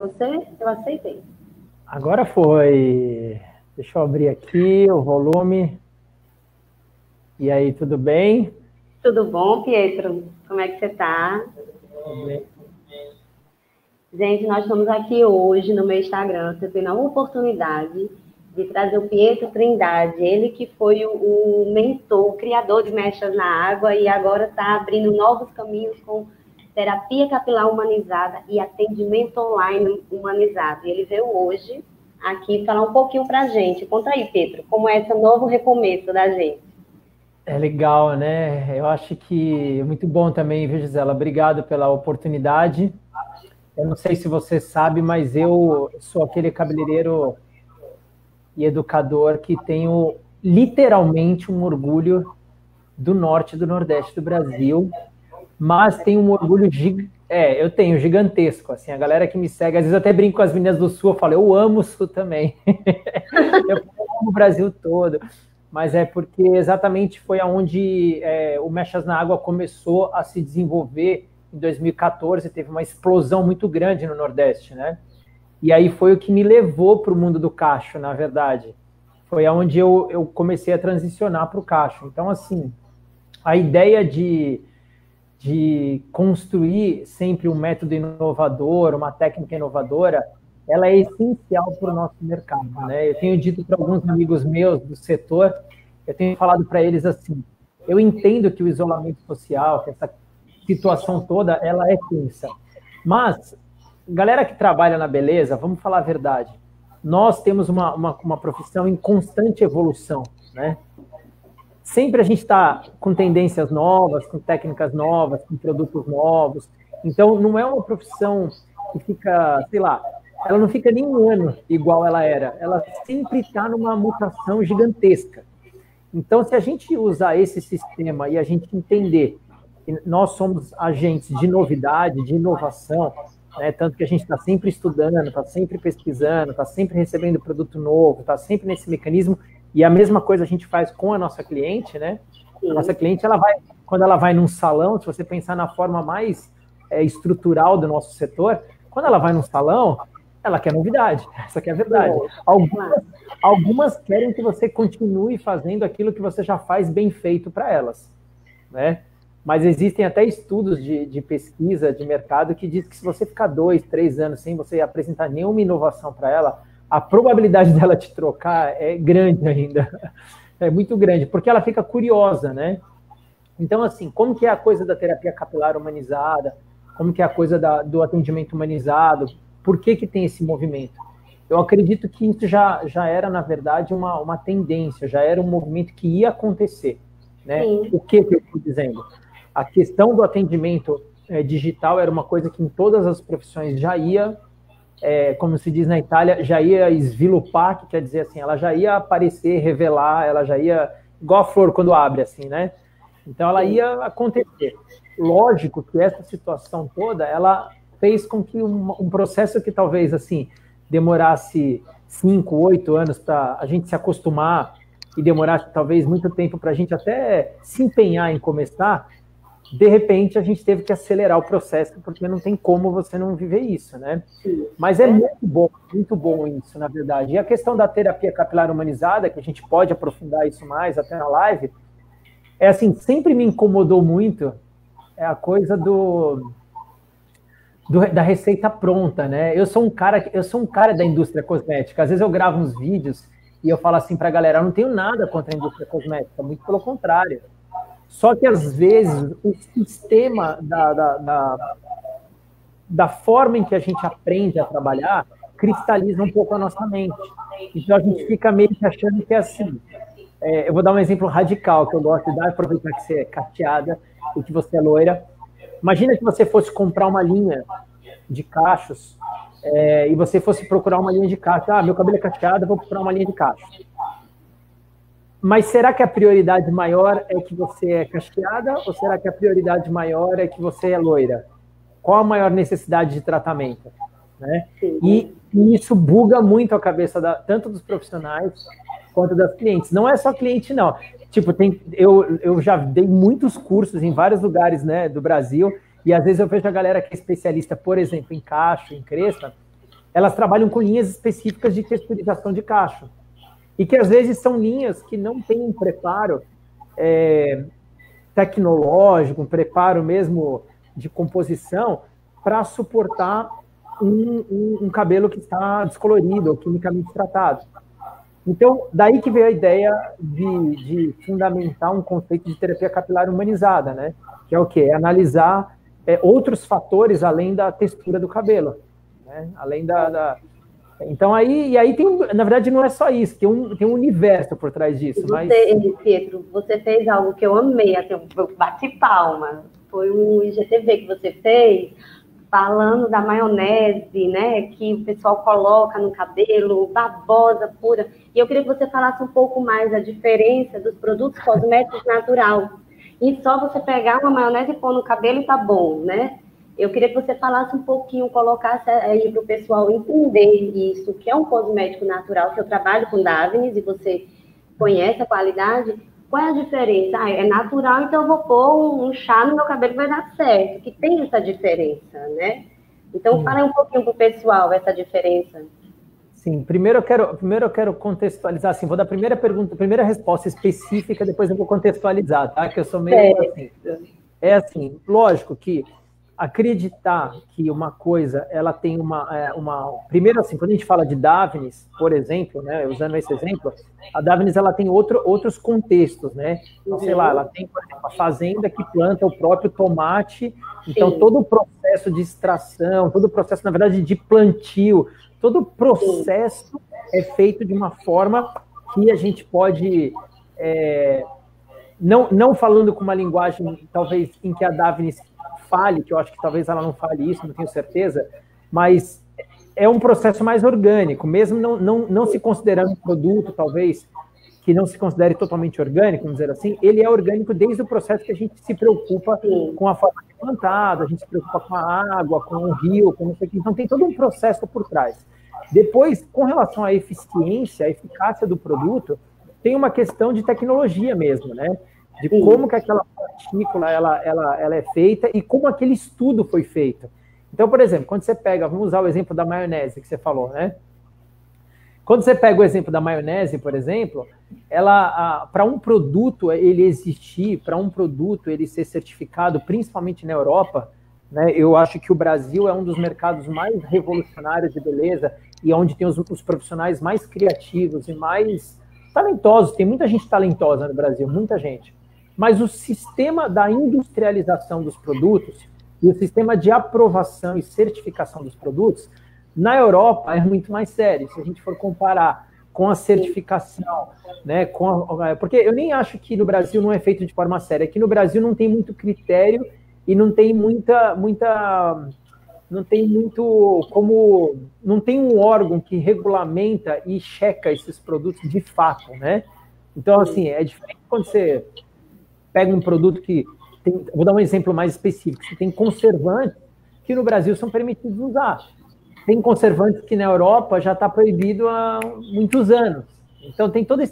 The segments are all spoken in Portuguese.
você? Eu aceitei. Agora foi. Deixa eu abrir aqui o volume. E aí, tudo bem? Tudo bom, Pietro? Como é que você está? Tudo bem. Gente, nós estamos aqui hoje no meu Instagram, você tendo a oportunidade de trazer o Pietro Trindade, ele que foi o mentor, o criador de Mechas na Água e agora está abrindo novos caminhos com terapia capilar humanizada e atendimento online humanizado. E ele veio hoje aqui falar um pouquinho para a gente. Conta aí, Pietro, como é esse novo recomeço da gente. É legal, né? Eu acho que é muito bom também, viu, Gisela? Obrigado pela oportunidade. Eu não sei se você sabe, mas eu sou aquele cabeleireiro e educador que tenho literalmente um orgulho do norte e do nordeste do Brasil, mas tenho um orgulho eu tenho gigantesco, assim, a galera que me segue, às vezes eu até brinco com as meninas do Sul, eu falo, eu amo o Sul também. Eu amo o Brasil todo, mas é porque exatamente foi aonde o Mechas na Água começou a se desenvolver em 2014, teve uma explosão muito grande no Nordeste, né? E aí foi o que me levou para o mundo do cacho, na verdade. Foi aonde eu comecei a transicionar para o cacho. Então, assim, a ideia de construir sempre um método inovador, uma técnica inovadora, ela é essencial para o nosso mercado, né? Eu tenho dito para alguns amigos meus do setor, eu tenho falado para eles assim, eu entendo que o isolamento social, que essa situação toda, ela é tensa, mas, galera que trabalha na beleza, vamos falar a verdade, nós temos uma profissão em constante evolução, né? Sempre a gente está com tendências novas, com técnicas novas, com produtos novos. Então, não é uma profissão que fica, sei lá, ela não fica nem um ano igual ela era. Ela sempre está numa mutação gigantesca. Então, se a gente usar esse sistema e a gente entender que nós somos agentes de novidade, de inovação, né, tanto que a gente está sempre estudando, está sempre pesquisando, está sempre recebendo produto novo, está sempre nesse mecanismo. E a mesma coisa a gente faz com a nossa cliente, né? A nossa cliente, quando ela vai num salão, se você pensar na forma mais estrutural do nosso setor, quando ela vai num salão, ela quer novidade, essa que é a verdade. Algumas querem que você continue fazendo aquilo que você já faz bem feito para elas, né? Mas existem até estudos de pesquisa de mercado que diz que se você ficar 2, 3 anos sem você apresentar nenhuma inovação para ela, a probabilidade dela te trocar é grande ainda. É muito grande, porque ela fica curiosa, né? Então, assim, como que é a coisa da terapia capilar humanizada? Como que é a coisa do atendimento humanizado? Por que tem esse movimento? Eu acredito que isso já era, na verdade, uma tendência, já era um movimento que ia acontecer, né? O que eu estou dizendo? A questão do atendimento digital era uma coisa que em todas as profissões já ia, como se diz na Itália, já ia esvilupar, que quer dizer assim, ela já ia aparecer, revelar, ela já ia, igual a flor quando abre, assim, né? Então ela ia acontecer. Lógico que essa situação toda, ela fez com que um processo que talvez, assim, demorasse 5, 8 anos para a gente se acostumar e demorasse talvez muito tempo para a gente até se empenhar em começar, de repente a gente teve que acelerar o processo, porque não tem como você não viver isso, né? Mas é muito bom isso, na verdade. E a questão da terapia capilar humanizada, que a gente pode aprofundar isso mais até na live, é assim, sempre me incomodou muito a coisa da receita pronta, né? Eu sou um cara da indústria cosmética. Às vezes eu gravo uns vídeos e eu falo assim pra galera, eu não tenho nada contra a indústria cosmética, muito pelo contrário. Só que, às vezes, o sistema da forma em que a gente aprende a trabalhar cristaliza um pouco a nossa mente. Então, a gente fica meio que achando que é assim. Eu vou dar um exemplo radical que eu gosto de dar, aproveitar que você é cacheada e que você é loira. Imagina que você fosse comprar uma linha de cachos e você fosse procurar uma linha de cachos. Ah, meu cabelo é cacheado, eu vou procurar uma linha de cachos. Mas será que a prioridade maior é que você é cacheada ou será que a prioridade maior é que você é loira? Qual a maior necessidade de tratamento? Né? E isso buga muito a cabeça tanto dos profissionais quanto das clientes. Não é só cliente, não. Tipo, eu já dei muitos cursos em vários lugares, né, do Brasil, e às vezes eu vejo a galera que é especialista, por exemplo, em cacho, em crespa, elas trabalham com linhas específicas de texturização de cacho. E que, às vezes, são linhas que não têm um preparo tecnológico, um preparo mesmo de composição para suportar um cabelo que está descolorido ou quimicamente tratado. Então, daí que veio a ideia de fundamentar um conceito de terapia capilar humanizada, né? Que é o quê? É analisar outros fatores além da textura do cabelo, né? Além Então, aí tem, na verdade, não é só isso, tem um universo por trás disso. Pietro, você fez algo que eu amei, assim, eu bati palma. Foi um IGTV que você fez, falando da maionese, né, que o pessoal coloca no cabelo, babosa pura. E eu queria que você falasse um pouco mais da diferença dos produtos cosméticos natural. E só você pegar uma maionese e pôr no cabelo e tá bom, né? Eu queria que você falasse um pouquinho, colocasse aí para o pessoal entender isso, que é um cosmético natural, que eu trabalho com Davines e você conhece a qualidade. Qual é a diferença? É natural, então eu vou pôr um chá no meu cabelo e vai dar certo. Que tem essa diferença, né? Então, fala um pouquinho para o pessoal essa diferença. Sim, primeiro eu quero contextualizar, assim, vou dar a primeira pergunta, a primeira resposta específica, depois eu vou contextualizar, tá? Que eu sou meio assim. É assim, lógico que acreditar que uma coisa, ela tem primeiro assim, quando a gente fala de Davines, por exemplo, né, usando esse exemplo, a Davines, ela tem outros contextos, né, então, sei lá, ela tem, por exemplo, a fazenda que planta o próprio tomate, então todo o processo de extração, todo o processo, na verdade, de plantio, todo o processo é feito de uma forma que a gente pode, não falando com uma linguagem, talvez, em que a Davines fale, que eu acho que talvez ela não fale isso, não tenho certeza, mas é um processo mais orgânico, mesmo não se considerando um produto, talvez, que não se considere totalmente orgânico, vamos dizer assim, ele é orgânico desde o processo que a gente se preocupa com a forma de plantado, a gente se preocupa com a água, com o rio, com não sei o que, então tem todo um processo por trás. Depois, com relação à eficiência, à eficácia do produto, tem uma questão de tecnologia mesmo, né? De como que aquela partícula ela é feita e como aquele estudo foi feito. Então, por exemplo, quando você pega, vamos usar o exemplo da maionese que você falou, né? Quando você pega o exemplo da maionese, por exemplo, para um produto ele existir, para um produto ele ser certificado, principalmente na Europa, né? Eu acho que o Brasil é um dos mercados mais revolucionários de beleza e onde tem os profissionais mais criativos e mais talentosos. Tem muita gente talentosa no Brasil, muita gente. Mas o sistema da industrialização dos produtos e o sistema de aprovação e certificação dos produtos, na Europa, é muito mais sério. Se a gente for comparar com a certificação, né, porque eu nem acho que no Brasil não é feito de forma séria. Aqui no Brasil não tem muito critério e não tem não tem um órgão que regulamenta e checa esses produtos de fato, né? Então, assim, é diferente quando você pega um produto que tem, vou dar um exemplo mais específico, você tem conservantes que no Brasil são permitidos usar. Tem conservantes que na Europa já está proibido há muitos anos. Então tem toda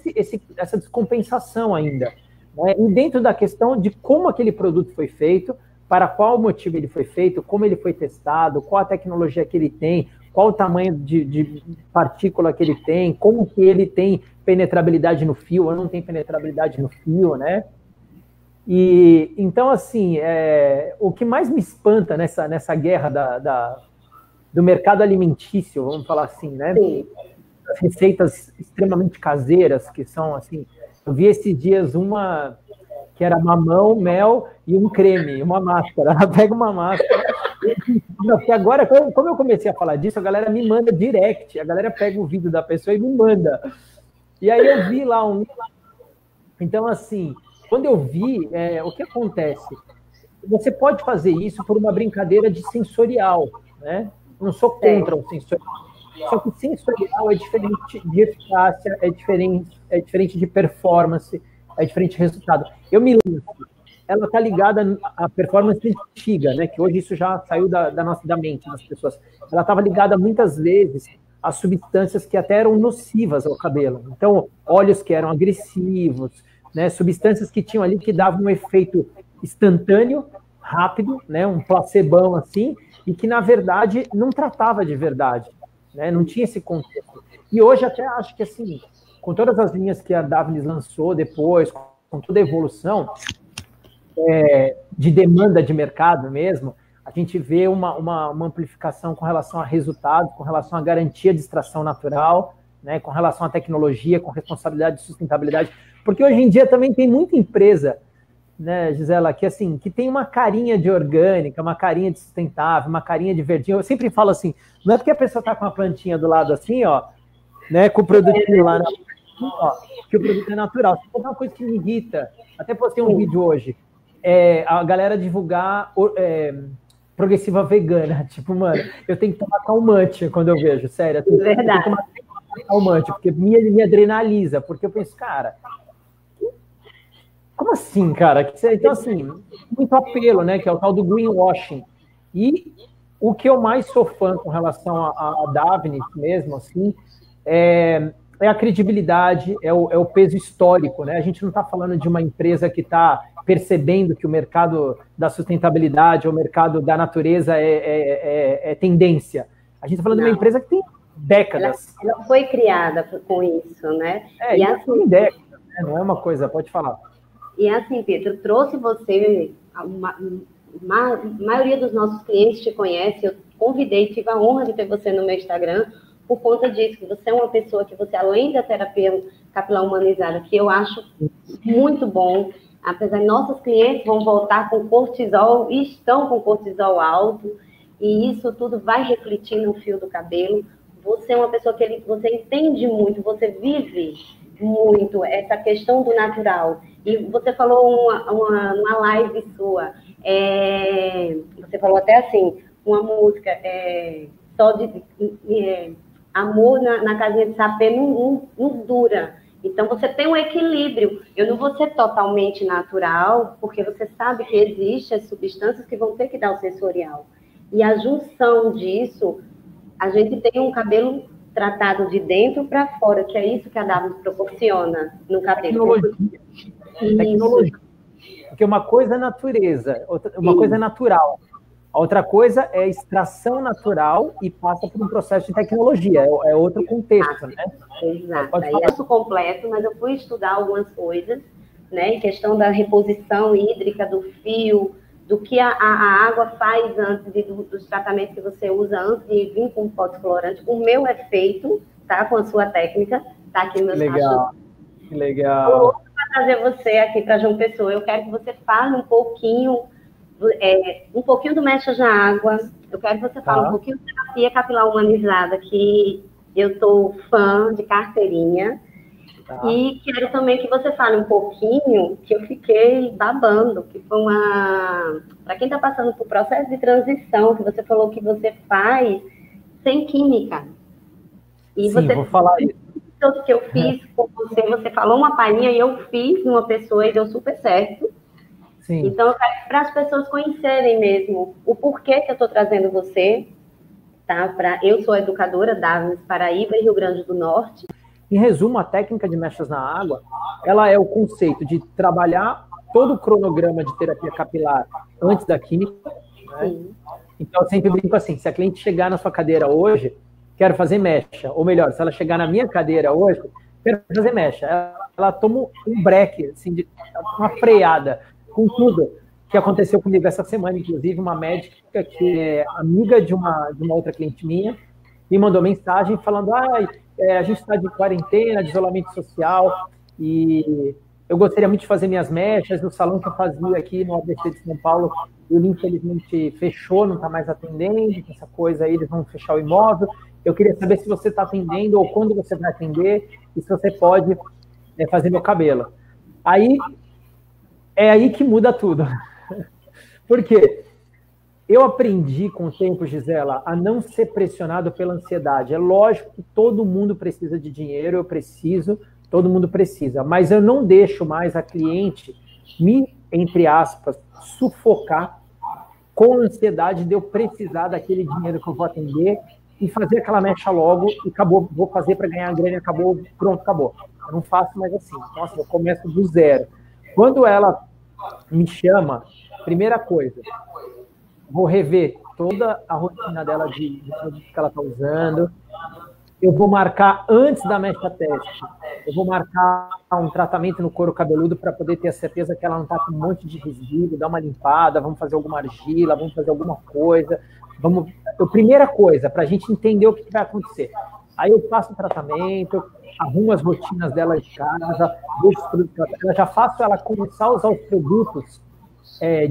essa descompensação ainda, né? E dentro da questão de como aquele produto foi feito, para qual motivo ele foi feito, como ele foi testado, qual a tecnologia que ele tem, qual o tamanho de partícula que ele tem, como que ele tem penetrabilidade no fio ou não tem penetrabilidade no fio, né? E então, assim, o que mais me espanta nessa guerra do mercado alimentício, vamos falar assim, né? As receitas extremamente caseiras, que são assim, eu vi esses dias uma que era mamão, mel e um creme, uma máscara. Ela pega uma máscara. Porque agora, como eu comecei a falar disso, a galera me manda direct, a galera pega o vídeo da pessoa e me manda. E aí eu vi lá Então, assim, quando eu vi, o que acontece? Você pode fazer isso por uma brincadeira de sensorial, né? Eu não sou contra o sensorial. Só que sensorial é diferente de eficácia, é diferente de performance, é diferente de resultado. Eu me lembro, ela está ligada à performance antiga, né? Que hoje isso já saiu da mente das pessoas. Ela estava ligada muitas vezes a substâncias que até eram nocivas ao cabelo. Então, óleos que eram agressivos, né? Substâncias que tinham ali que davam um efeito instantâneo, rápido, né? Um placebão assim, e que na verdade não tratava de verdade. né? Não tinha esse contexto. E hoje até acho que, assim, com todas as linhas que a Davines lançou depois, com toda a evolução de demanda de mercado mesmo, a gente vê uma amplificação com relação a resultados, com relação à garantia de extração natural, né, com relação à tecnologia, com responsabilidade de sustentabilidade, porque hoje em dia também tem muita empresa, né, Gisela, que assim, que tem uma carinha de orgânica, uma carinha de sustentável, uma carinha de verdinho. Eu sempre falo assim, não é porque a pessoa está com uma plantinha do lado assim, ó, né, com o produtinho lá, ó, que o produto é natural. Isso é uma coisa que me irrita. Até postei um vídeo hoje, a galera divulgar progressiva vegana. Tipo, mano, eu tenho que tomar calmante quando eu vejo, sério. Eu tenho que tomar calmante, porque me adrenaliza, porque eu penso, cara, como assim, cara? Então, assim, muito apelo, né, que é o tal do greenwashing. E o que eu mais sou fã com relação a Davines mesmo, assim, é a credibilidade, é o peso histórico, né? A gente não está falando de uma empresa que está percebendo que o mercado da sustentabilidade, o mercado da natureza é tendência. A gente está falando de uma empresa que tem décadas. Ela foi criada com isso, né? E assim, tem décadas, né? Não é uma coisa, pode falar. E assim, Pedro, trouxe você, a maioria dos nossos clientes te conhece, eu convidei, tive a honra de ter você no meu Instagram, por conta disso, que você é uma pessoa que você, além da terapia capilar humanizada, que eu acho muito bom, apesar de nossos clientes vão voltar com cortisol, e estão com cortisol alto, e isso tudo vai refletir no fio do cabelo. Você é uma pessoa que você entende muito, você vive muito essa questão do natural. E você falou uma live sua, você falou até assim, uma música, só de amor na casinha de sapê não dura. Então, você tem um equilíbrio. Eu não vou ser totalmente natural, porque você sabe que existem as substâncias que vão ter que dar o sensorial. E a junção disso, a gente tem um cabelo tratado de dentro para fora, que é isso que a Davines proporciona no cabelo. Tecnologia. Porque uma coisa é natureza, uma coisa é natural. A outra coisa é extração natural e passa por um processo de tecnologia, é outro contexto, né? Exato. Aí é isso completo, mas eu fui estudar algumas coisas, né? Em questão da reposição hídrica do fio, do que a água faz antes dos tratamentos que você usa antes de vir com o pó descolorante. O meu é feito, tá? Com a sua técnica, tá aqui no meu Legal, que legal. Para trazer você aqui para João Pessoa, eu quero que você fale um pouquinho do Mechas na Água. Eu quero que você fale um pouquinho da terapia capilar humanizada, que eu sou fã de carteirinha. E quero também que você fale um pouquinho, que eu fiquei babando, que foi para quem está passando por processo de transição, que você falou que você faz sem química. E sim, vou falar isso. Tudo que eu fiz com você falou uma palhinha e eu fiz numa pessoa e deu super certo. Sim. Então, eu quero para as pessoas conhecerem mesmo o porquê que eu estou trazendo você, tá? Eu sou educadora Davines, Paraíba e Rio Grande do Norte. Em resumo, a técnica de mechas na água, ela é o conceito de trabalhar todo o cronograma de terapia capilar antes da química, né? Então, eu sempre brinco assim, se a cliente chegar na sua cadeira hoje, quero fazer mecha, ou melhor, se ela chegar na minha cadeira hoje, quero fazer mecha. Ela toma um break, assim, uma freada com tudo que aconteceu comigo essa semana, inclusive uma médica que é amiga de uma outra cliente minha, me mandou mensagem falando, a gente está de quarentena, de isolamento social, e eu gostaria muito de fazer minhas mechas, o salão que eu fazia aqui no ABC de São Paulo, ele infelizmente fechou, não está mais atendendo, essa coisa aí, eles vão fechar o imóvel. Eu queria saber se você está atendendo ou quando você vai atender e se você pode fazer meu cabelo. Aí, é aí que muda tudo. Por quê? Eu aprendi com o tempo, Gisela, a não ser pressionado pela ansiedade. É lógico que todo mundo precisa de dinheiro, eu preciso, todo mundo precisa, mas eu não deixo mais a cliente me, entre aspas, sufocar com a ansiedade de eu precisar daquele dinheiro que eu vou atender e fazer aquela mecha logo e acabou, vou fazer para ganhar grana, acabou, pronto, acabou. Eu não faço mais assim. Nossa, eu começo do zero. Quando ela me chama, primeira coisa, vou rever toda a rotina dela de produtos que ela está usando, eu vou marcar antes da mecha teste, eu vou marcar um tratamento no couro cabeludo para poder ter a certeza que ela não está com um monte de resíduo, dar uma limpada, vamos fazer alguma argila, vamos fazer alguma coisa, primeira coisa, para a gente entender o que vai acontecer. Aí eu faço o tratamento, arrumo as rotinas dela de casa, deixo os produtos, eu já faço ela começar a usar os produtos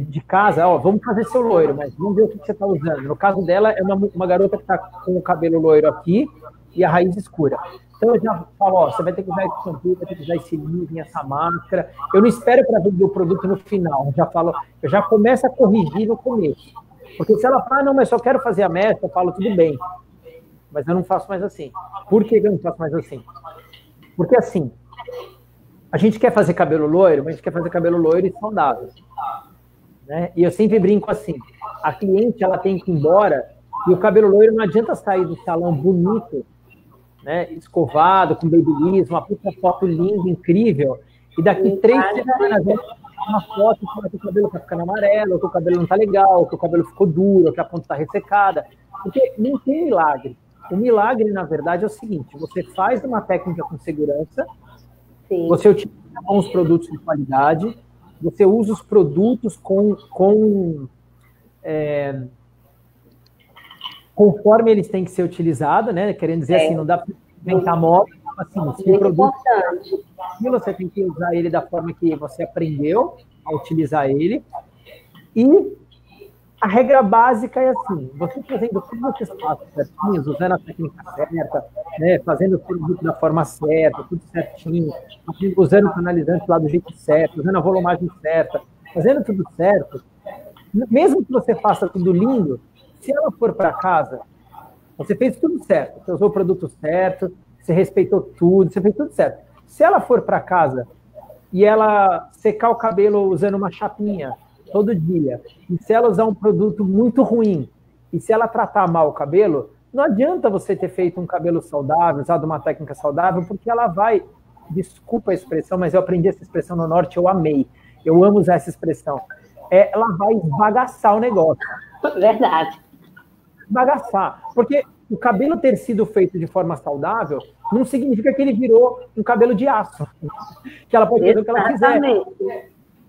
de casa, vamos fazer seu loiro, mas vamos ver o que você está usando. No caso dela, é uma garota que está com o cabelo loiro aqui e a raiz escura. Então eu já falo, você vai ter que usar esse shampoo, vai ter que usar esse living, essa máscara. Eu não espero para vender o produto no final, eu já começo a corrigir no começo. Porque se ela fala, não, mas só quero fazer a mecha, eu falo, tudo bem, mas eu não faço mais assim. Por que eu não faço mais assim? Porque assim, a gente quer fazer cabelo loiro, mas a gente quer fazer cabelo loiro e saudável. Né? E eu sempre brinco assim, a cliente ela tem que ir embora e o cabelo loiro não adianta sair do salão bonito, né, escovado, com babyliss, uma puta foto linda, incrível, e daqui 3 semanas uma foto que o cabelo está ficando amarelo, que o cabelo não está legal, que o cabelo ficou duro, que a ponta está ressecada, porque não tem milagre. O milagre, na verdade, é o seguinte, você faz uma técnica com segurança, sim, você utiliza bons produtos de qualidade, você usa os produtos conforme eles têm que ser utilizados, né? Querendo dizer assim, não dá para inventar moda, assim, se o produto importante. Você tem que usar ele da forma que você aprendeu a utilizar ele. E a regra básica é assim, você fazendo todos esses passos certinhos, usando a técnica certa, né, fazendo o produto da forma certa, tudo certinho, usando o canalizante lá do jeito certo, usando a volumagem certa, fazendo tudo certo, mesmo que você faça tudo lindo, se ela for para casa, você fez tudo certo, você usou o produto certo, você respeitou tudo, você fez tudo certo. Se ela for para casa e ela secar o cabelo usando uma chapinha todo dia, e se ela usar um produto muito ruim, e se ela tratar mal o cabelo, não adianta você ter feito um cabelo saudável, usado uma técnica saudável, porque ela vai, desculpa a expressão, mas eu aprendi essa expressão no Norte, eu amei, eu amo usar essa expressão, ela vai esbagaçar o negócio. Verdade. Esbagaçar, porque o cabelo ter sido feito de forma saudável não significa que ele virou um cabelo de aço, que ela pode fazer o que ela quiser.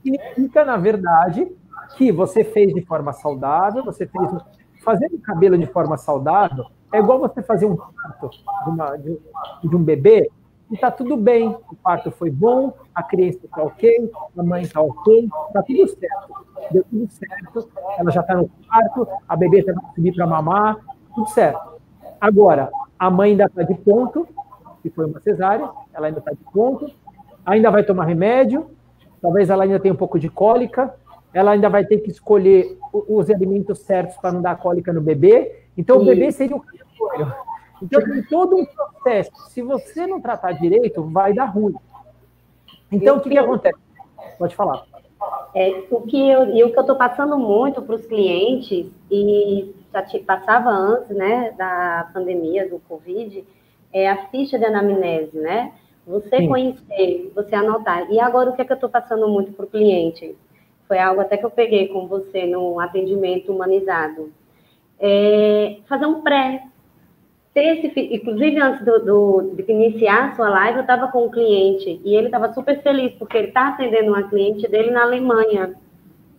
Significa, na verdade, que você fez de forma saudável, fazer o cabelo de forma saudável é igual você fazer um parto de um bebê e tá tudo bem, o parto foi bom, a criança tá ok, a mãe tá ok, tá tudo certo, deu tudo certo, ela já tá no parto, a bebê vai subir para mamar, tudo certo. Agora, a mãe ainda tá de ponto, que foi uma cesárea, ela ainda tá de ponto, ainda vai tomar remédio, talvez ela ainda tenha um pouco de cólica, ela ainda vai ter que escolher os alimentos certos para não dar cólica no bebê. Então, o bebê seria o criador. Então, tem todo um processo. Se você não tratar direito, vai dar ruim. Então, o que acontece? Pode falar. O que eu estou passando muito para os clientes, e já passava antes, né, da pandemia, do Covid, é a ficha de anamnese, né? Você Sim. conhecer, você anotar. E agora, o que eu estou passando muito para o cliente? Foi algo até que eu peguei com você no atendimento humanizado. Fazer um pré. Inclusive, antes de iniciar a sua live, eu estava com um cliente e ele estava super feliz, porque ele está atendendo uma cliente dele na Alemanha.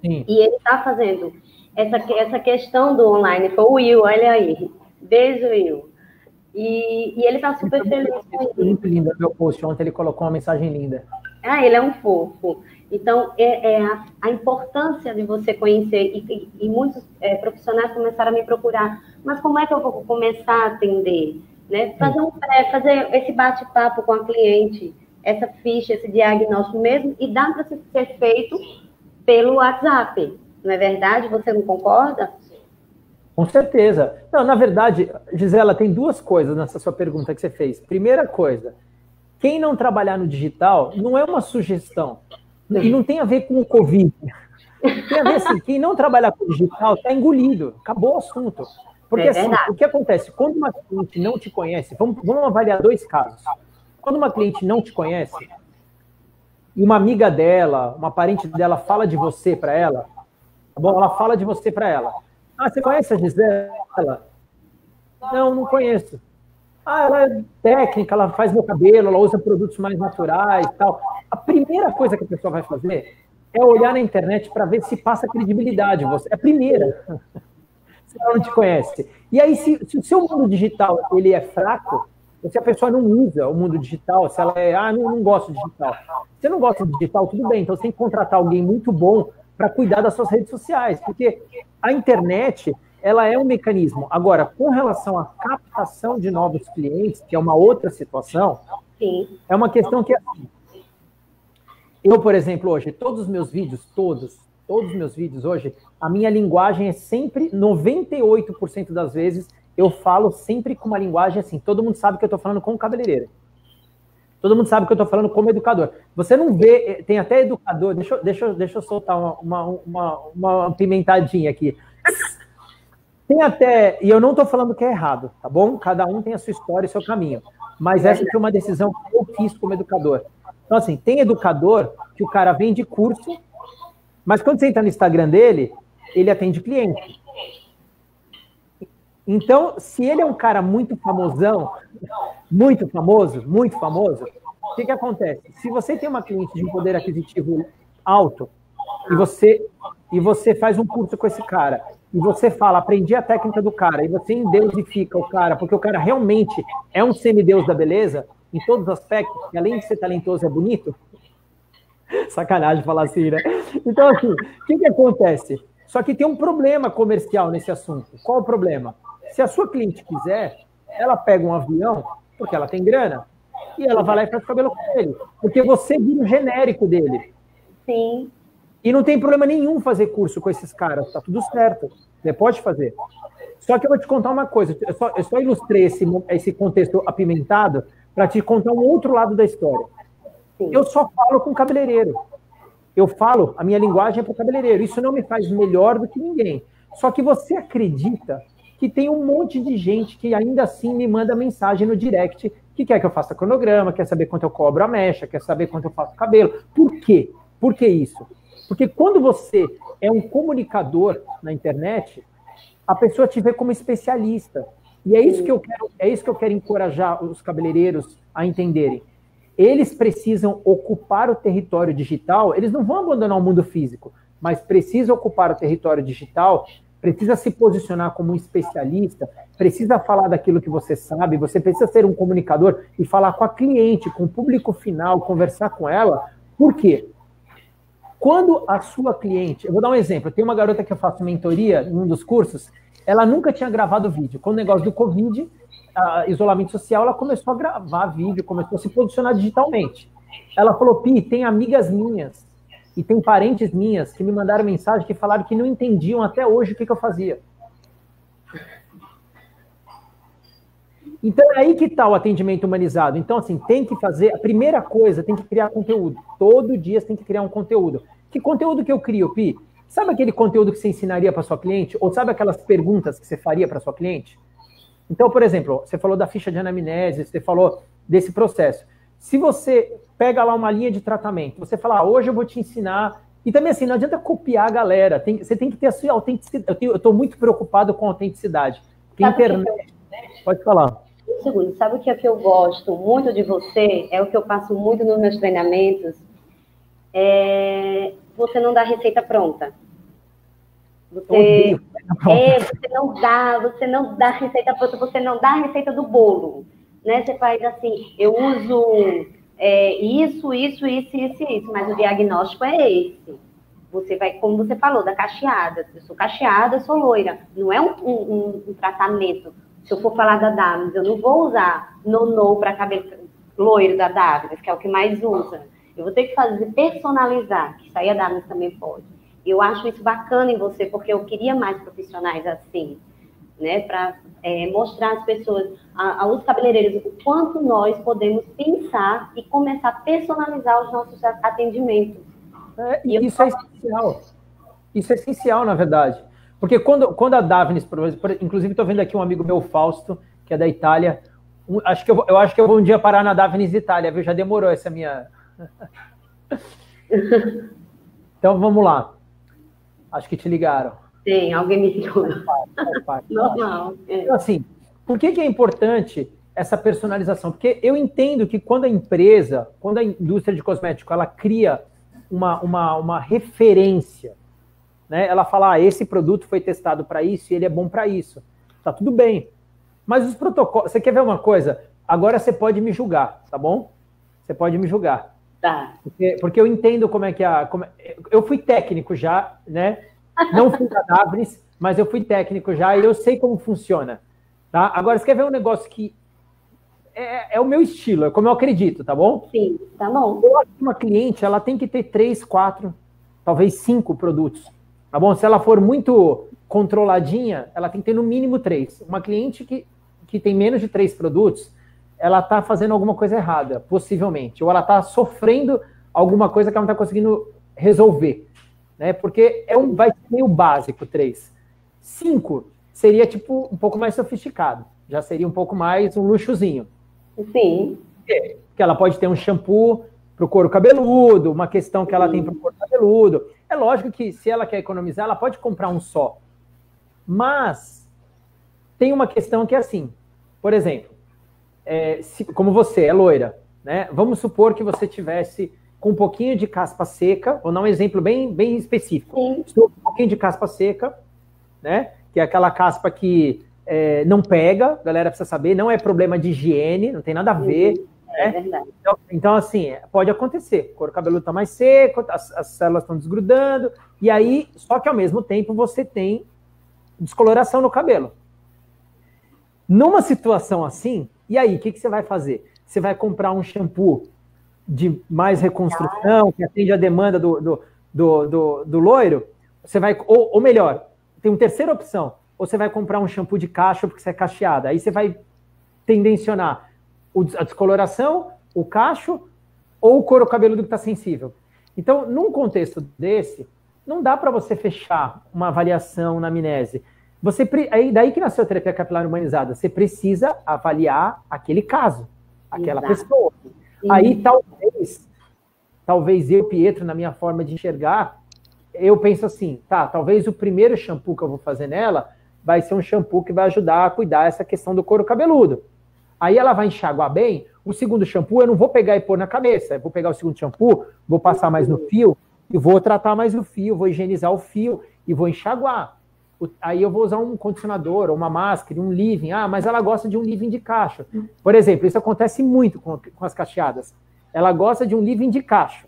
Sim. E ele está fazendo essa questão do online. Foi o Will, olha aí. Beijo, Will. E ele está super feliz com isso. Muito lindo. Meu post ontem ele colocou uma mensagem linda. Ele é um fofo. Então, a importância de você conhecer, e muitos profissionais começaram a me procurar, mas como é que eu vou começar a atender? Né? Fazer esse bate-papo com a cliente, essa ficha, esse diagnóstico mesmo, e dá para ser feito pelo WhatsApp, não é verdade? Você não concorda? Com certeza. Não, na verdade, Gisela, tem duas coisas nessa sua pergunta que você fez. Primeira coisa, quem não trabalhar no digital não é uma sugestão. E não tem a ver com o Covid. Tem a ver assim, quem não trabalhar com o digital está engolido. Acabou o assunto. Porque assim, o que acontece? Quando uma cliente não te conhece, vamos avaliar dois casos. Quando uma cliente não te conhece, e uma amiga dela, uma parente dela fala de você para ela, tá bom? Ela fala de você para ela. Você conhece a Gisela? Não conheço. Ah, ela é técnica, ela faz meu cabelo, ela usa produtos mais naturais e tal. A primeira coisa que a pessoa vai fazer é olhar na internet para ver se passa credibilidade. Você é a primeira, se ela não te conhece. E aí, se o seu mundo digital ele é fraco, ou se a pessoa não usa o mundo digital, se ela é, não gosto de digital. Se você não gosta de digital, tudo bem, então você tem que contratar alguém muito bom para cuidar das suas redes sociais, porque a internet ela é um mecanismo. Agora, com relação à captação de novos clientes, que é uma outra situação, Sim. é uma questão que, assim, eu, por exemplo, hoje, todos os meus vídeos, todos os meus vídeos hoje, a minha linguagem é sempre, 98% das vezes, eu falo sempre com uma linguagem assim, todo mundo sabe que eu estou falando com cabeleireiro. Todo mundo sabe que eu estou falando como educador. Você não vê, tem até educador, deixa eu soltar uma pimentadinha aqui. Tem até, e eu não estou falando que é errado, tá bom? Cada um tem a sua história e seu caminho. Mas essa foi uma decisão que eu fiz como educador. Então, assim, tem educador que o cara vende curso, mas quando você entra no Instagram dele, ele atende cliente. Então, se ele é um cara muito famosão, muito famoso, o que acontece? Se você tem uma cliente de um poder aquisitivo alto e você faz um curso com esse cara, e você fala, aprendi a técnica do cara, e você endeusifica o cara, porque o cara realmente é um semideus da beleza, em todos os aspectos, e além de ser talentoso, é bonito. Sacanagem falar assim, né? Então, assim, o que acontece? Só que tem um problema comercial nesse assunto. Qual o problema? Se a sua cliente quiser, ela pega um avião, porque ela tem grana, e ela vai lá e faz o cabelo com ele. Porque você vira o genérico dele. Sim. E não tem problema nenhum fazer curso com esses caras, tá tudo certo. Você pode fazer. Só que eu vou te contar uma coisa, eu só ilustrei esse contexto apimentado para te contar um outro lado da história. Sim. Eu só falo com cabeleireiro. Eu falo, a minha linguagem é para o cabeleireiro. Isso não me faz melhor do que ninguém. Só que você acredita que tem um monte de gente que ainda assim me manda mensagem no direct que quer que eu faça cronograma, quer saber quanto eu cobro a mecha, quer saber quanto eu faço cabelo. Por quê? Por que isso? Porque quando você é um comunicador na internet, a pessoa te vê como especialista. E é isso que eu quero encorajar os cabeleireiros a entenderem. Eles precisam ocupar o território digital, eles não vão abandonar o mundo físico, mas precisam ocupar o território digital, precisa se posicionar como um especialista, precisa falar daquilo que você sabe, você precisa ser um comunicador e falar com a cliente, com o público final, conversar com ela. Por quê? Quando a sua cliente... Eu vou dar um exemplo. Tem uma garota que eu faço mentoria em um dos cursos, ela nunca tinha gravado vídeo. Com o negócio do Covid, isolamento social, ela começou a gravar vídeo, começou a se posicionar digitalmente. Ela falou, Pi, tem amigas minhas e tem parentes minhas que me mandaram mensagem que falaram que não entendiam até hoje o que eu fazia. Então, é aí que está o atendimento humanizado. Então, assim, tem que fazer... A primeira coisa, tem que criar conteúdo. Todo dia você tem que criar um conteúdo. Que conteúdo que eu crio, Pi? Sabe aquele conteúdo que você ensinaria para sua cliente? Ou sabe aquelas perguntas que você faria para sua cliente? Então, por exemplo, você falou da ficha de anamnese, você falou desse processo. Se você pega lá uma linha de tratamento, você fala, hoje eu vou te ensinar... E também, assim, não adianta copiar a galera. Você tem que ter a sua autenticidade. Eu estou muito preocupado com a autenticidade. Porque a internet... Pode falar. Um segundo, sabe o que é que eu gosto muito de você? É o que eu passo muito nos meus treinamentos. Você não dá receita pronta. Você não dá receita pronta, você não dá a receita do bolo. Né? Você faz assim, eu uso isso, mas o diagnóstico é esse. Você vai, como você falou, da cacheada. Eu sou cacheada, eu sou loira. Não é um tratamento. Se eu for falar da Davis, eu não vou usar no para cabelo loiro da Davis, que é o que mais usa. Eu vou ter que personalizar, que isso aí a Davis também pode. E eu acho isso bacana em você, porque eu queria mais profissionais assim, né? Para mostrar às pessoas, aos cabeleireiros, o quanto nós podemos pensar e começar a personalizar os nossos atendimentos. Isso é essencial. Isso é essencial, na verdade. Porque quando a Davines, inclusive estou vendo aqui um amigo meu, Fausto, que é da Itália, eu acho que eu vou um dia parar na Davines Itália, viu? Já demorou essa minha... Então, vamos lá. Acho que te ligaram. Sim, alguém me ligou. Faz parte. Normal. Então, assim, por que é importante essa personalização? Porque eu entendo que quando a empresa, quando a indústria de cosmético, ela cria uma referência, né? Ela fala, esse produto foi testado para isso e ele é bom para isso. Tá tudo bem. Mas os protocolos... Você quer ver uma coisa? Agora você pode me julgar, tá bom? Você pode me julgar. Tá. Porque eu entendo como é que eu fui técnico já, né? Não fui da Davres, mas eu fui técnico já e eu sei como funciona. Tá? Agora, você quer ver um negócio que é o meu estilo, é como eu acredito, tá bom? Sim, tá bom. Eu acho que uma cliente, ela tem que ter 3, 4, talvez 5 produtos, tá bom? Se ela for muito controladinha, ela tem que ter no mínimo 3. Uma cliente que tem menos de 3 produtos, ela está fazendo alguma coisa errada, possivelmente. Ou ela está sofrendo alguma coisa que ela não está conseguindo resolver. Né? Porque vai ser meio básico, 3. 5 seria tipo um pouco mais sofisticado. Já seria um pouco mais um luxozinho. Sim. Que ela pode ter um shampoo para o couro cabeludo, uma questão que ela tem para o couro cabeludo. É lógico que se ela quer economizar, ela pode comprar um só. Mas tem uma questão que é assim, por exemplo, como você é loira, né? Vamos supor que você tivesse com um pouquinho de caspa seca, vou dar um exemplo bem, bem específico. Sim. Estou com um pouquinho de caspa seca, né? Que é aquela caspa que não pega, galera precisa saber, não é problema de higiene, não tem nada a ver. É verdade. Então, assim, pode acontecer. O couro cabeludo está mais seco, as células estão desgrudando, e aí, só que ao mesmo tempo você tem descoloração no cabelo. Numa situação assim, e aí, o que você vai fazer? Você vai comprar um shampoo de mais reconstrução, que atende a demanda do loiro, você vai, ou melhor, tem uma terceira opção, ou você vai comprar um shampoo de cacho porque você é cacheada, aí você vai tendencionar a descoloração, o cacho, ou o couro cabeludo que está sensível. Então, num contexto desse, não dá para você fechar uma avaliação na amnese. Daí que nasceu a terapia capilar humanizada. Você precisa avaliar aquele caso, aquela pessoa. Sim. Aí talvez eu, Pietro, na minha forma de enxergar, eu penso assim, talvez o primeiro shampoo que eu vou fazer nela vai ser um shampoo que vai ajudar a cuidar essa questão do couro cabeludo. Aí ela vai enxaguar bem, o segundo shampoo eu não vou pegar e pôr na cabeça, eu vou pegar o segundo shampoo, vou passar mais no fio, e vou tratar mais o fio, vou higienizar o fio e vou enxaguar. Aí eu vou usar um condicionador, uma máscara, um leave-in. Mas ela gosta de um leave-in de cacho. Por exemplo, isso acontece muito com as cacheadas. Ela gosta de um leave-in de cacho.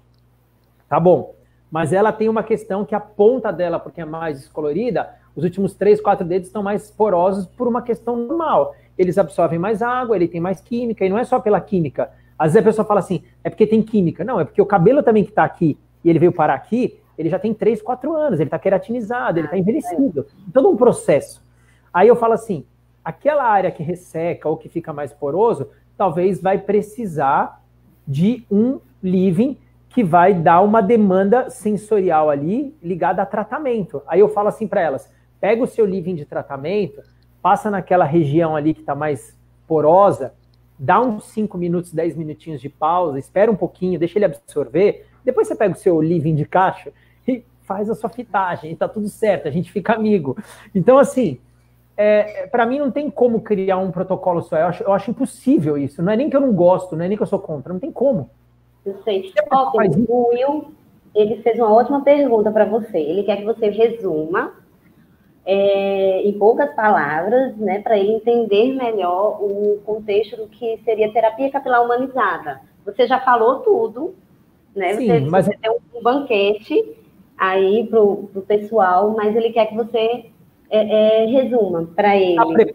Tá bom. Mas ela tem uma questão que a ponta dela, porque é mais descolorida, os últimos 3, 4 dedos estão mais porosos por uma questão normal. Eles absorvem mais água, ele tem mais química, e não é só pela química. Às vezes a pessoa fala assim, é porque tem química. Não, é porque o cabelo também que está aqui, e ele veio parar aqui, ele já tem 3, 4 anos, ele está queratinizado, ele está envelhecido. Todo um processo. Aí eu falo assim, aquela área que resseca ou que fica mais poroso, talvez vai precisar de um leave-in que vai dar uma demanda sensorial ali ligada a tratamento. Aí eu falo assim para elas, pega o seu leave-in de tratamento, passa naquela região ali que está mais porosa, dá uns 5 minutos, 10 minutinhos de pausa, espera um pouquinho, deixa ele absorver, depois você pega o seu leave-in de cacho e faz a sua fitagem, e tá tudo certo, a gente fica amigo. Então, assim, para mim não tem como criar um protocolo só, eu acho impossível isso, não é nem que eu não gosto, não é nem que eu sou contra, não tem como. Eu sei. O Will, ele fez uma ótima pergunta para você, ele quer que você resuma em poucas palavras, né, para ele entender melhor o contexto do que seria terapia capilar humanizada. Você já falou tudo, né? Sim, você tem um banquete aí pro pessoal, mas ele quer que você resuma para ele.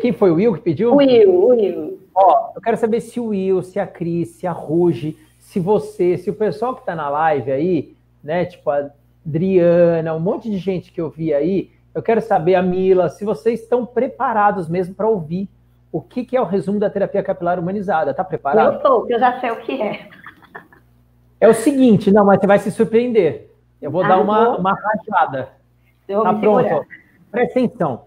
Quem foi, o Will que pediu? O Will. Ó, eu quero saber se o Will, se a Cris, se a Ruge, se você, se o pessoal que está na live aí, né, tipo a Adriana, um monte de gente que eu vi aí, eu quero saber, a Mila, se vocês estão preparados mesmo para ouvir o que é o resumo da terapia capilar humanizada. Tá preparado? Eu estou, que eu já sei o que é. É o seguinte, não, mas você vai se surpreender. Eu vou dar uma rajada. Tá pronto? Presta atenção.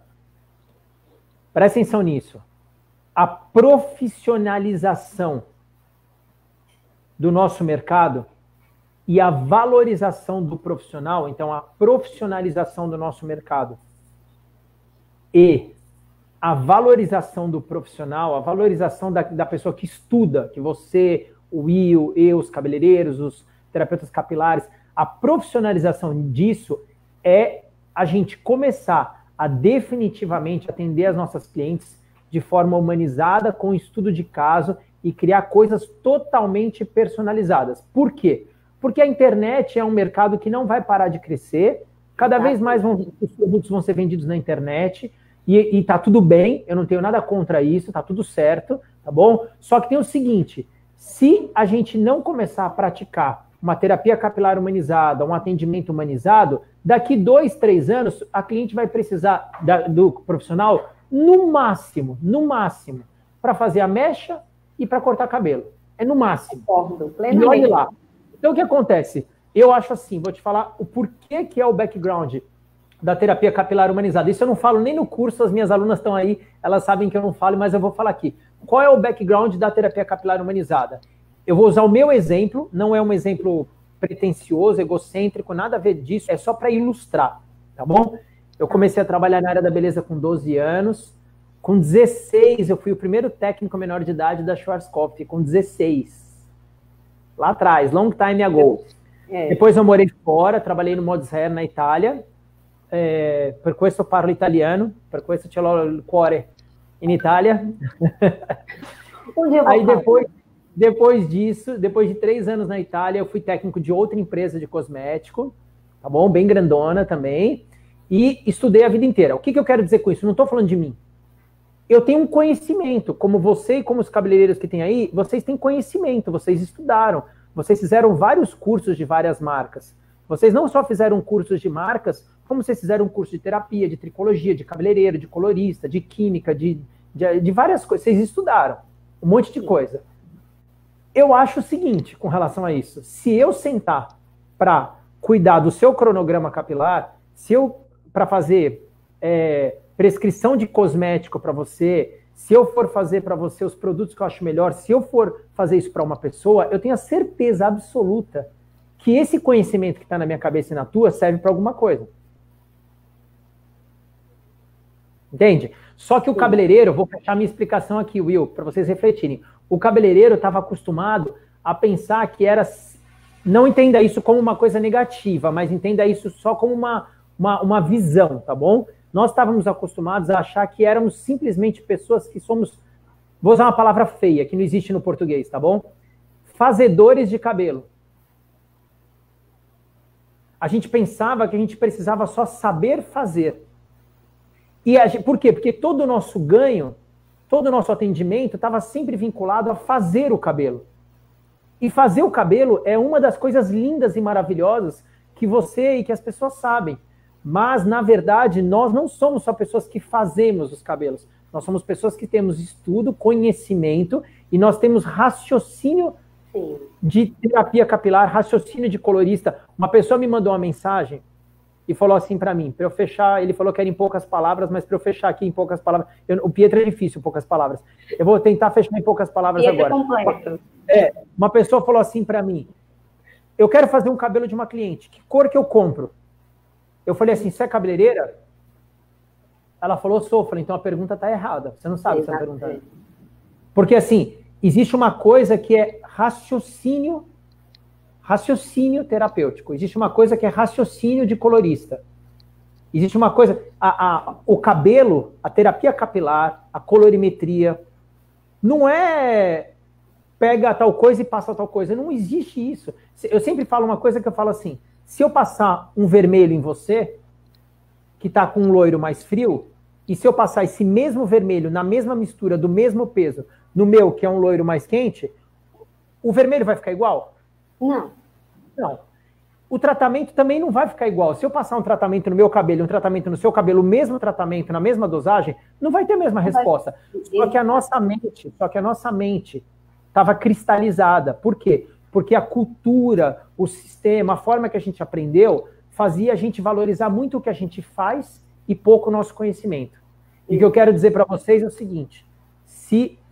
Presta atenção nisso. A profissionalização do nosso mercado e a valorização do profissional, então a profissionalização do nosso mercado e a valorização do profissional, a valorização da pessoa que estuda, que você, o Will, eu, os cabeleireiros, os terapeutas capilares, a profissionalização disso é a gente começar a definitivamente atender as nossas clientes de forma humanizada, com estudo de caso e criar coisas totalmente personalizadas. Por quê? Porque a internet é um mercado que não vai parar de crescer, cada vez mais os produtos vão ser vendidos na internet, e tá tudo bem, eu não tenho nada contra isso, tá tudo certo, tá bom? Só que tem o seguinte, se a gente não começar a praticar uma terapia capilar humanizada, um atendimento humanizado, daqui 2, 3 anos, a cliente vai precisar do profissional, no máximo, para fazer a mecha e para cortar cabelo. É no máximo. Concordo, e olha lá. Então, o que acontece? Eu acho assim, vou te falar o porquê que é o background da terapia capilar humanizada. Isso eu não falo nem no curso, as minhas alunas estão aí, elas sabem que eu não falo, mas eu vou falar aqui. Qual é o background da terapia capilar humanizada? Eu vou usar o meu exemplo, não é um exemplo pretencioso, egocêntrico, nada a ver disso, é só para ilustrar, tá bom? Eu comecei a trabalhar na área da beleza com 12 anos, com 16 eu fui o primeiro técnico menor de idade da Schwarzkopf, com 16. Lá atrás, long time ago. Depois eu morei fora, trabalhei no Modis Hair na Itália, per questo parlo italiano, per questo ce l'ho il cuore in Italia. Aí depois disso, depois de 3 anos na Itália, eu fui técnico de outra empresa de cosmético, tá bom? Bem grandona também, e estudei a vida inteira. O que eu quero dizer com isso? Não estou falando de mim. Eu tenho um conhecimento, como você e como os cabeleireiros que tem aí, vocês têm conhecimento, vocês estudaram, vocês fizeram vários cursos de várias marcas. Vocês não só fizeram cursos de marcas, como vocês fizeram um curso de terapia, de tricologia, de cabeleireiro, de colorista, de química, de várias coisas. Vocês estudaram um monte de coisa. Eu acho o seguinte com relação a isso. Se eu sentar para cuidar do seu cronograma capilar, para fazer prescrição de cosmético para você, se eu for fazer para você os produtos que eu acho melhor, se eu for fazer isso para uma pessoa, eu tenho a certeza absoluta que esse conhecimento que está na minha cabeça e na tua serve para alguma coisa. Entende? Só que o cabeleireiro, vou fechar minha explicação aqui, Will, para vocês refletirem. O cabeleireiro estava acostumado a pensar que era... Não entenda isso como uma coisa negativa, mas entenda isso só como uma visão, tá bom? Nós estávamos acostumados a achar que éramos simplesmente pessoas que somos... Vou usar uma palavra feia, que não existe no português, tá bom? Fazedores de cabelo. A gente pensava que a gente precisava só saber fazer. Por quê? Porque todo o nosso ganho, todo o nosso atendimento estava sempre vinculado a fazer o cabelo. E fazer o cabelo é uma das coisas lindas e maravilhosas que você e que as pessoas sabem. Mas, na verdade, nós não somos só pessoas que fazemos os cabelos. Nós somos pessoas que temos estudo, conhecimento e nós temos raciocínio de terapia capilar, raciocínio de colorista. Uma pessoa me mandou uma mensagem e falou assim para mim, para eu fechar, ele falou que era em poucas palavras, mas para eu fechar aqui em poucas palavras, o Pietro é difícil em poucas palavras, eu vou tentar fechar em poucas palavras Pietro agora. Completo. Uma pessoa falou assim para mim, eu quero fazer um cabelo de uma cliente, que cor que eu compro? Eu falei assim, você é cabeleireira? Ela falou, sou. Eu falei, então a pergunta está errada, você não sabe o que você está perguntando. Porque assim, existe uma coisa que é raciocínio terapêutico. Existe uma coisa que é raciocínio de colorista. Existe uma coisa... O cabelo, a terapia capilar, a colorimetria, não é pega tal coisa e passa tal coisa. Não existe isso. Eu sempre falo uma coisa que eu falo assim, se eu passar um vermelho em você, que está com um loiro mais frio, e se eu passar esse mesmo vermelho na mesma mistura, do mesmo peso, no meu, que é um loiro mais quente, o vermelho vai ficar igual? Não. Não. O tratamento também não vai ficar igual. Se eu passar um tratamento no meu cabelo, um tratamento no seu cabelo, o mesmo tratamento, na mesma dosagem, não vai ter a mesma resposta. Só que a nossa mente estava cristalizada. Por quê? Porque a cultura, o sistema, a forma que a gente aprendeu, fazia a gente valorizar muito o que a gente faz e pouco o nosso conhecimento. E o que eu quero dizer para vocês é o seguinte,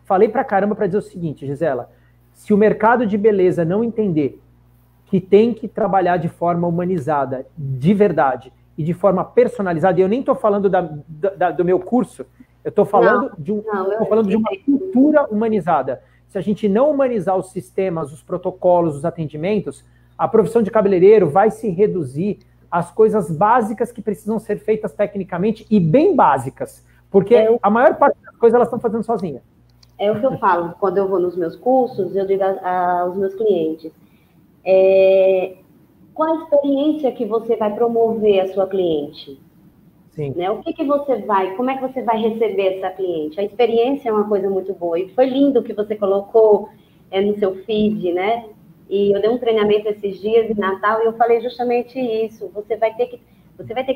falei pra caramba para dizer o seguinte, Gisela, se o mercado de beleza não entender que tem que trabalhar de forma humanizada, de verdade, e de forma personalizada, e eu nem estou falando do meu curso, Eu estou falando, falando de uma cultura humanizada. Se a gente não humanizar os sistemas, os protocolos, os atendimentos, a profissão de cabeleireiro vai se reduzir às coisas básicas que precisam ser feitas tecnicamente e bem básicas, porque a maior parte das coisas elas estão fazendo sozinha. É o que eu falo quando eu vou nos meus cursos, eu digo aos meus clientes, qual a experiência que você vai promover à sua cliente? Sim. Né? O que você vai, como é que você vai receber essa cliente? A experiência é uma coisa muito boa. E foi lindo que você colocou no seu feed, né? E eu dei um treinamento esses dias de Natal e eu falei justamente isso. Você vai ter que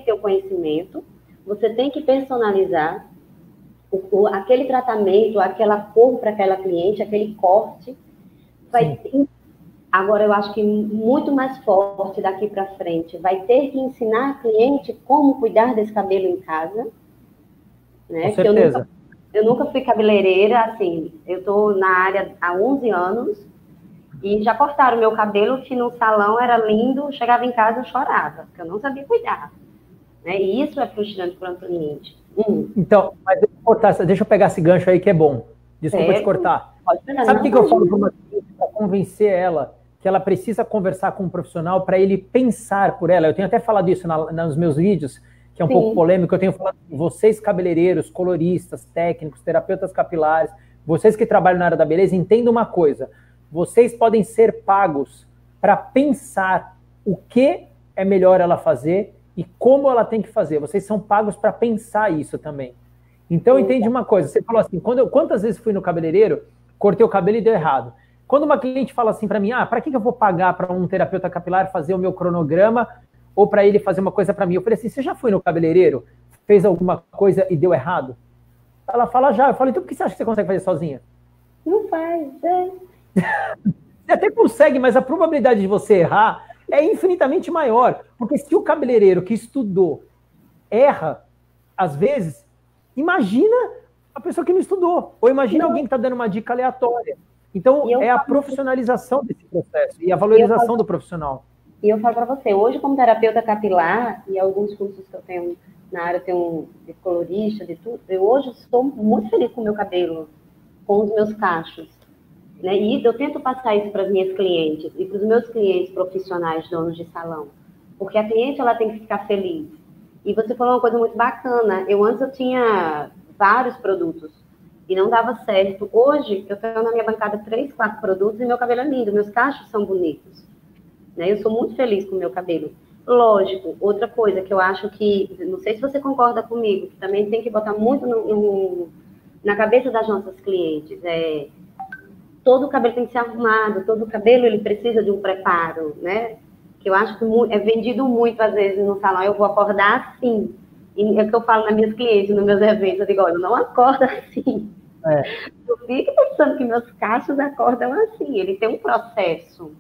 ter o conhecimento, você tem que personalizar aquele tratamento, aquela cor para aquela cliente, aquele corte. Agora, eu acho que muito mais forte daqui para frente, vai ter que ensinar a cliente como cuidar desse cabelo em casa. Né? Com certeza. Eu nunca fui cabeleireira, assim, eu estou na área há 11 anos e já cortaram meu cabelo, que no salão era lindo, chegava em casa e chorava, porque eu não sabia cuidar. Né? E isso é frustrante para o cliente. Então, mas deixa eu pegar esse gancho aí que é bom. Desculpa te cortar. Sabe o que eu falo para uma cliente para convencer ela que ela precisa conversar com um profissional para ele pensar por ela? Eu tenho até falado isso nos meus vídeos, que é um pouco polêmico. Eu tenho falado, vocês cabeleireiros, coloristas, técnicos, terapeutas capilares, vocês que trabalham na área da beleza, entendam uma coisa. Vocês podem ser pagos para pensar o que é melhor ela fazer e como ela tem que fazer. Vocês são pagos para pensar isso também. Então, entende uma coisa. Você falou assim, quantas vezes fui no cabeleireiro, cortei o cabelo e deu errado. Quando uma cliente fala assim para mim, para que eu vou pagar para um terapeuta capilar fazer o meu cronograma ou para ele fazer uma coisa para mim? Eu falei assim, você já foi no cabeleireiro, fez alguma coisa e deu errado? Ela fala, já. Eu falei, então por que você acha que você consegue fazer sozinha? Não faz, Você até consegue, mas a probabilidade de você errar é infinitamente maior. Porque se o cabeleireiro que estudou erra, às vezes, imagina a pessoa que não estudou. Ou imagina alguém que está dando uma dica aleatória. Então, é a profissionalização desse processo e a valorização do profissional. E eu falo para você, hoje como terapeuta capilar, e alguns cursos que eu tenho na área, eu tenho de colorista, de tudo, eu hoje estou muito feliz com o meu cabelo, com os meus cachos. Né? E eu tento passar isso para as minhas clientes e para os meus clientes profissionais, donos de salão. Porque a cliente ela tem que ficar feliz. E você falou uma coisa muito bacana. Antes eu tinha vários produtos e não dava certo. Hoje, eu tenho na minha bancada 3, 4 produtos e meu cabelo é lindo, meus cachos são bonitos. Né? Eu sou muito feliz com o meu cabelo. Lógico, outra coisa que eu acho que, não sei se você concorda comigo, que também tem que botar muito na cabeça das nossas clientes, todo o cabelo tem que ser arrumado, todo o cabelo ele precisa de um preparo, né? Que eu acho que é vendido muito, às vezes, no salão, eu vou acordar assim. E é o que eu falo nas minhas clientes, nos meus eventos, eu digo, olha, não acorda assim. Eu fico pensando que meus cachos acordam assim, ele tem um processo.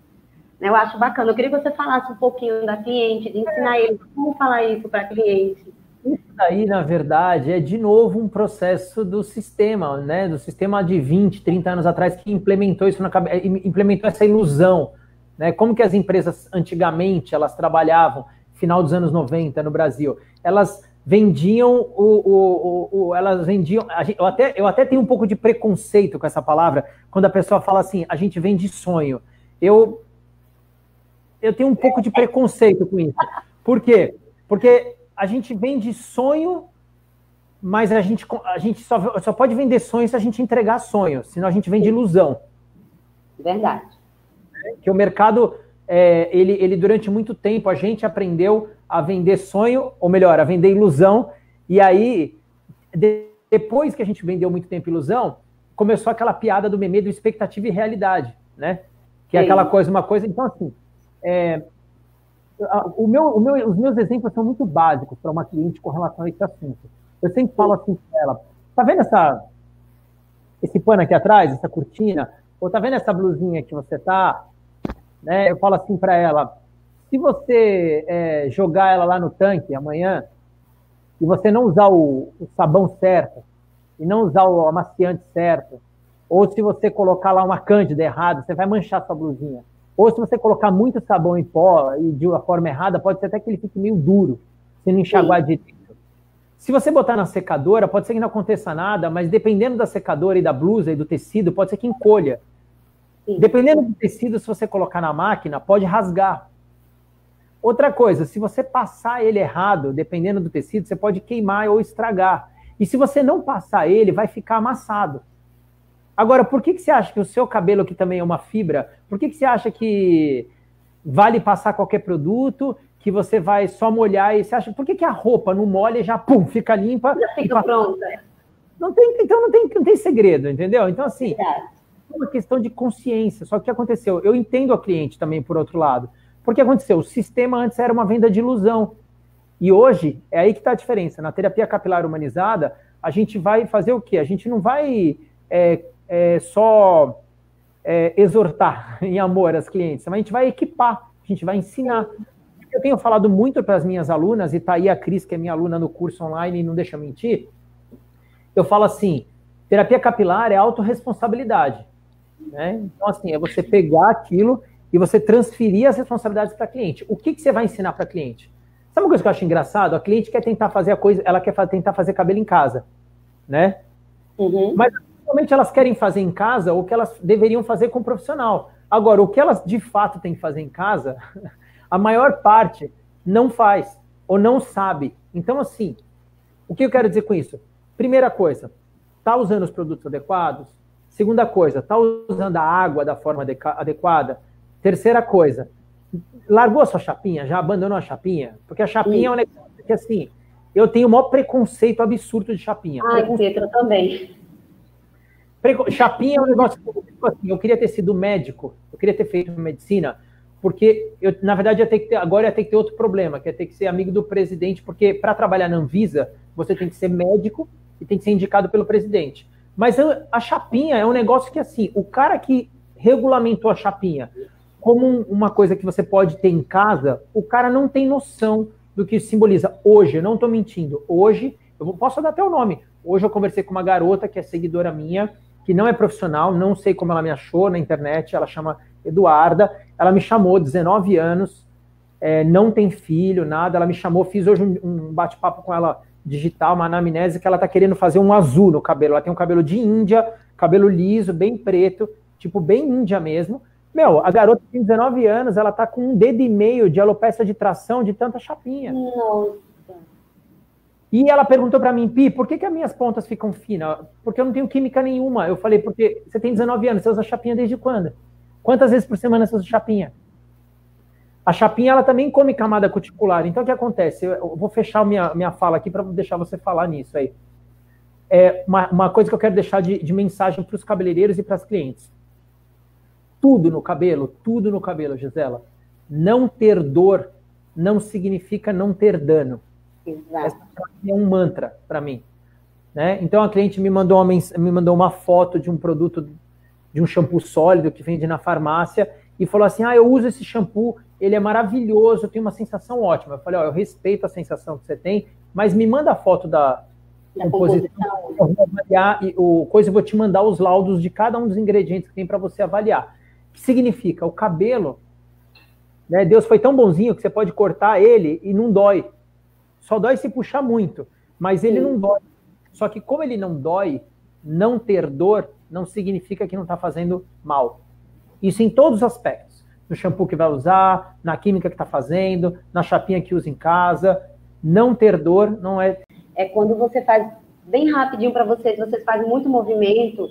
Né? Eu acho bacana, eu queria que você falasse um pouquinho da cliente, de ensinar ele como falar isso para a cliente. Isso aí, na verdade, é de novo um processo do sistema, né? Do sistema de 20, 30 anos atrás que implementou isso implementou essa ilusão, né? Como que as empresas antigamente elas trabalhavam, final dos anos 90 no Brasil, elas vendiam elas vendiam. Eu até tenho um pouco de preconceito com essa palavra quando a pessoa fala assim, a gente vende sonho. Eu tenho um pouco de preconceito com isso. Por quê? Porque a gente vende sonho, mas a gente só pode vender sonho se a gente entregar sonho, senão a gente vende ilusão. Verdade. Que o mercado, ele durante muito tempo, a gente aprendeu a vender sonho, ou melhor, a vender ilusão, e aí, depois que a gente vendeu muito tempo ilusão, começou aquela piada do meme do expectativa e realidade, né? Que é aquela coisa, então assim, os meus exemplos são muito básicos para uma cliente com relação a esse assunto. Eu sempre falo assim para ela, tá vendo esse pano aqui atrás, essa cortina? Ou tá vendo essa blusinha que você tá? Né? Eu falo assim para ela, se você jogar ela lá no tanque amanhã e você não usar o sabão certo e não usar o amaciante certo, ou se você colocar lá uma cândida errada, você vai manchar sua blusinha. Ou se você colocar muito sabão em pó e de uma forma errada, pode ser até que ele fique meio duro, se não enxaguar direito. Se você botar na secadora, pode ser que não aconteça nada, mas dependendo da secadora e da blusa e do tecido, pode ser que encolha. Sim. Dependendo do tecido, se você colocar na máquina, pode rasgar. Outra coisa, se você passar ele errado, dependendo do tecido, você pode queimar ou estragar. E se você não passar ele, vai ficar amassado. Agora, por que você acha que o seu cabelo, que também é uma fibra, por que você acha que vale passar qualquer produto, que você vai só molhar e você acha... Por que a roupa não molha e já, pum, fica limpa? Já fica pronta. Então não tem segredo, entendeu? Então, assim, é uma questão de consciência. Só que o que aconteceu? Eu entendo a cliente também, por outro lado. Porque aconteceu? O sistema antes era uma venda de ilusão. E hoje, é aí que está a diferença. Na terapia capilar humanizada, a gente vai fazer o quê? A gente não vai só exortar em amor as clientes, mas a gente vai equipar, a gente vai ensinar. Eu tenho falado muito para as minhas alunas, e tá aí a Cris, que é minha aluna no curso online e não deixa mentir, eu falo assim, terapia capilar é autorresponsabilidade. Né? Então, assim, é você pegar aquilo e você transferir as responsabilidades para a cliente. O que você vai ensinar para a cliente? Sabe uma coisa que eu acho engraçado? A cliente quer tentar fazer a coisa, ela quer tentar fazer cabelo em casa, né? Uhum. Mas, normalmente, elas querem fazer em casa o que elas deveriam fazer com o profissional. Agora, o que elas, de fato, têm que fazer em casa, a maior parte não faz, ou não sabe. Então, assim, o que eu quero dizer com isso? Primeira coisa, está usando os produtos adequados? Segunda coisa, está usando a água da forma adequada? Terceira coisa, largou a sua chapinha? Já abandonou a chapinha? Porque a chapinha é um negócio que, assim, eu tenho o maior preconceito absurdo de chapinha. Pedro, também. Chapinha é um negócio que, assim, eu queria ter sido médico, eu queria ter feito medicina, porque, na verdade, agora ia ter que ter outro problema, que ia ter que ser amigo do presidente, porque para trabalhar na Anvisa, você tem que ser médico e tem que ser indicado pelo presidente. Mas a chapinha é um negócio que, assim, o cara que regulamentou a chapinha como uma coisa que você pode ter em casa, o cara não tem noção do que simboliza. Hoje, eu não estou mentindo, hoje, posso dar até o nome, hoje eu conversei com uma garota que é seguidora minha, que não é profissional, não sei como ela me achou na internet, ela chama Eduarda, ela me chamou, 19 anos, não tem filho, nada, ela me chamou, fiz hoje um bate-papo com ela digital, uma anamnese, que ela tá querendo fazer um azul no cabelo, ela tem um cabelo de índia, cabelo liso, bem preto, tipo bem índia mesmo. Meu, a garota tem 19 anos, ela tá com 1,5 dedo de alopecia de tração de tanta chapinha. Nossa. E ela perguntou pra mim, Pi, por que as minhas pontas ficam finas? Porque eu não tenho química nenhuma. Eu falei, porque você tem 19 anos, você usa chapinha desde quando? Quantas vezes por semana você usa chapinha? A chapinha, ela também come camada cuticular. Então, o que acontece? Eu vou fechar minha fala aqui para deixar você falar nisso aí. Uma coisa que eu quero deixar de mensagem para os cabeleireiros e para as clientes. Tudo no cabelo, Gisela. Não ter dor não significa não ter dano. Exato. Essa é um mantra para mim. Né? Então, a cliente me mandou uma foto de um produto, de um shampoo sólido que vende na farmácia, e falou assim, eu uso esse shampoo, ele é maravilhoso, eu tenho uma sensação ótima. Eu falei, eu respeito a sensação que você tem, mas me manda a foto da composição, eu vou avaliar, e eu vou te mandar os laudos de cada um dos ingredientes que tem para você avaliar. O que significa? O cabelo, né, Deus foi tão bonzinho que você pode cortar ele e não dói. Só dói se puxar muito, mas ele não dói. Só que como ele não dói, não ter dor não significa que não está fazendo mal. Isso em todos os aspectos. No shampoo que vai usar, na química que está fazendo, na chapinha que usa em casa. Não ter dor não é... É quando você faz bem rapidinho para vocês fazem muito movimento,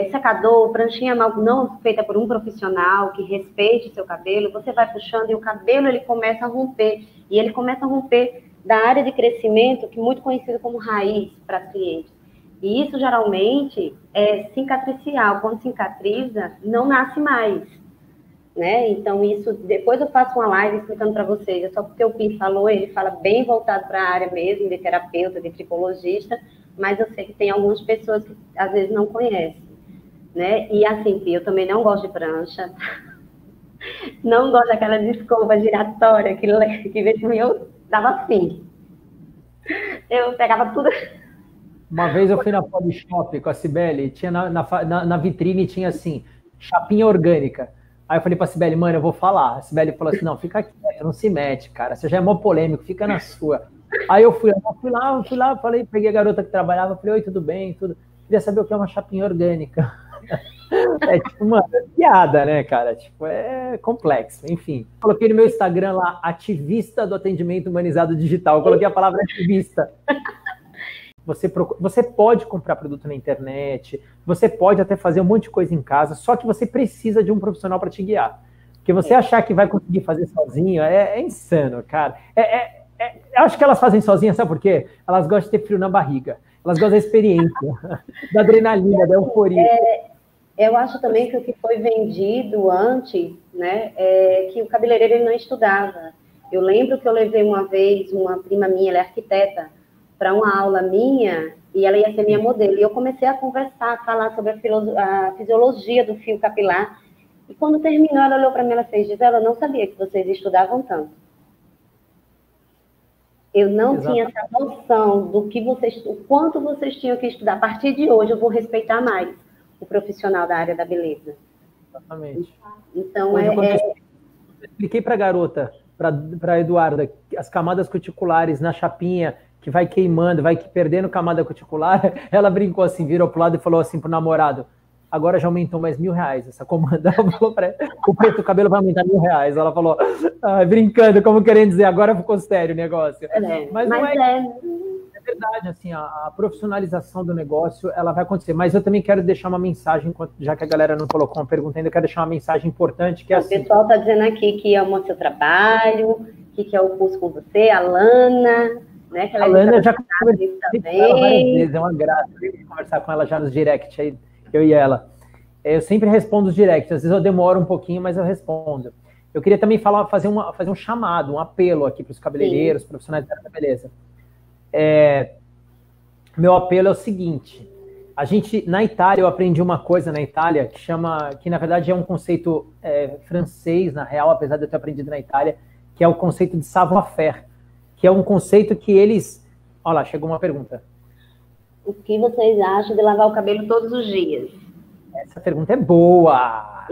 secador, pranchinha não feita por um profissional que respeite seu cabelo, você vai puxando e o cabelo ele começa a romper. E ele começa a romper da área de crescimento, que é muito conhecido como raiz para as clientes. E isso, geralmente, é cicatricial. Quando cicatriza, não nasce mais. Né? Então, isso, depois eu faço uma live explicando para vocês. É só porque o Pi falou, ele fala bem voltado para a área mesmo, de terapeuta, de tricologista, mas eu sei que tem algumas pessoas que, às vezes, não conhecem. Né? E, assim, Pi, eu também não gosto de prancha. Não gosto daquela de escova giratória que eu dava assim. Eu pegava tudo... Uma vez eu fui na Polishop com a Cibele, tinha na vitrine tinha assim, chapinha orgânica. Aí eu falei pra Cibele, mano, eu vou falar. A Cibele falou assim, não, fica quieto, não se mete, cara. Você já é mó polêmico, fica na sua. Aí eu fui lá, falei, peguei a garota que trabalhava, falei, oi, tudo bem, tudo. Queria saber o que é uma chapinha orgânica. É tipo, mano, é piada, né, cara? Tipo, é complexo. Enfim, coloquei no meu Instagram lá, ativista do atendimento humanizado digital. Eu coloquei a palavra ativista. Você pode comprar produto na internet, você pode até fazer um monte de coisa em casa, só que você precisa de um profissional para te guiar. Porque você achar que vai conseguir fazer sozinho é insano, cara. Acho que elas fazem sozinhas, sabe por quê? Elas gostam de ter frio na barriga. Elas gostam da experiência, da adrenalina, da euforia. Eu acho também que o que foi vendido antes, né, é que o cabeleireiro ele não estudava. Eu lembro que eu levei uma vez uma prima minha, ela é arquiteta, para uma aula minha, e ela ia ser minha modelo. E eu comecei a conversar, a falar sobre a fisiologia do fio capilar. E quando terminou, ela olhou para mim e ela fez, Gisela, eu não sabia que vocês estudavam tanto. Eu não tinha essa noção do que o quanto vocês tinham que estudar. A partir de hoje, eu vou respeitar mais o profissional da área da beleza. Exatamente. Então, eu expliquei para a garota, para a Eduarda, as camadas cuticulares na chapinha, que vai queimando, vai perdendo camada cuticular, ela brincou assim, virou pro lado e falou assim pro namorado, agora já aumentou mais R$1.000 essa comanda. Ela falou para ela, o preço do cabelo vai aumentar R$1.000. Ela falou, brincando, como querendo dizer, agora ficou sério o negócio. Mas não é verdade, assim, a profissionalização do negócio, ela vai acontecer. Mas eu também quero deixar uma mensagem, já que a galera não colocou uma pergunta ainda, eu quero deixar uma mensagem importante, que é assim... O pessoal está dizendo aqui que ama o seu trabalho, que quer o curso com você, a Lana, né? Que ela a Lana já conversei com ela várias vezes, é uma graça conversar com ela já nos direct, aí, eu e ela. Eu sempre respondo os directs, às vezes eu demoro um pouquinho, mas eu respondo. Eu queria também fazer um chamado, um apelo aqui para os cabeleireiros, profissionais da beleza. Meu apelo é o seguinte, na Itália, eu aprendi uma coisa na Itália que na verdade é um conceito francês, na real, apesar de eu ter aprendido na Itália, que é o conceito de savoir-faire, que é um conceito que eles... Olha lá, chegou uma pergunta. O que vocês acham de lavar o cabelo todos os dias? Essa pergunta é boa!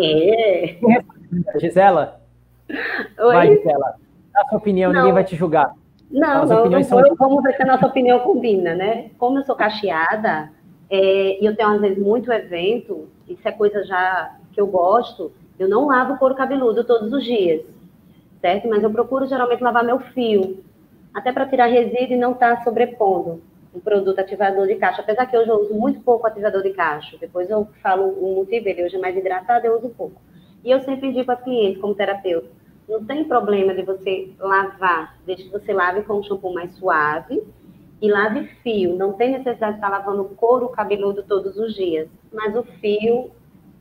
Gisela? Oi? Vai, Gisela. Dá a sua opinião, ninguém vai te julgar. Não, vamos ver se a nossa opinião combina, né? Como eu sou cacheada, e eu tenho, às vezes, muito evento, isso é coisa já que eu gosto, eu não lavo o couro cabeludo todos os dias, certo? Mas eu procuro, geralmente, lavar meu fio, até para tirar resíduo e não estar sobrepondo um produto ativador de cacho. Apesar que hoje eu uso muito pouco ativador de cacho, depois eu falo o motivo, ele hoje é mais hidratado, eu uso pouco. E eu sempre digo para os clientes, como terapeuta, não tem problema de você lavar, desde que você lave com um shampoo mais suave e lave fio. Não tem necessidade de estar lavando o couro cabeludo todos os dias. Mas o fio,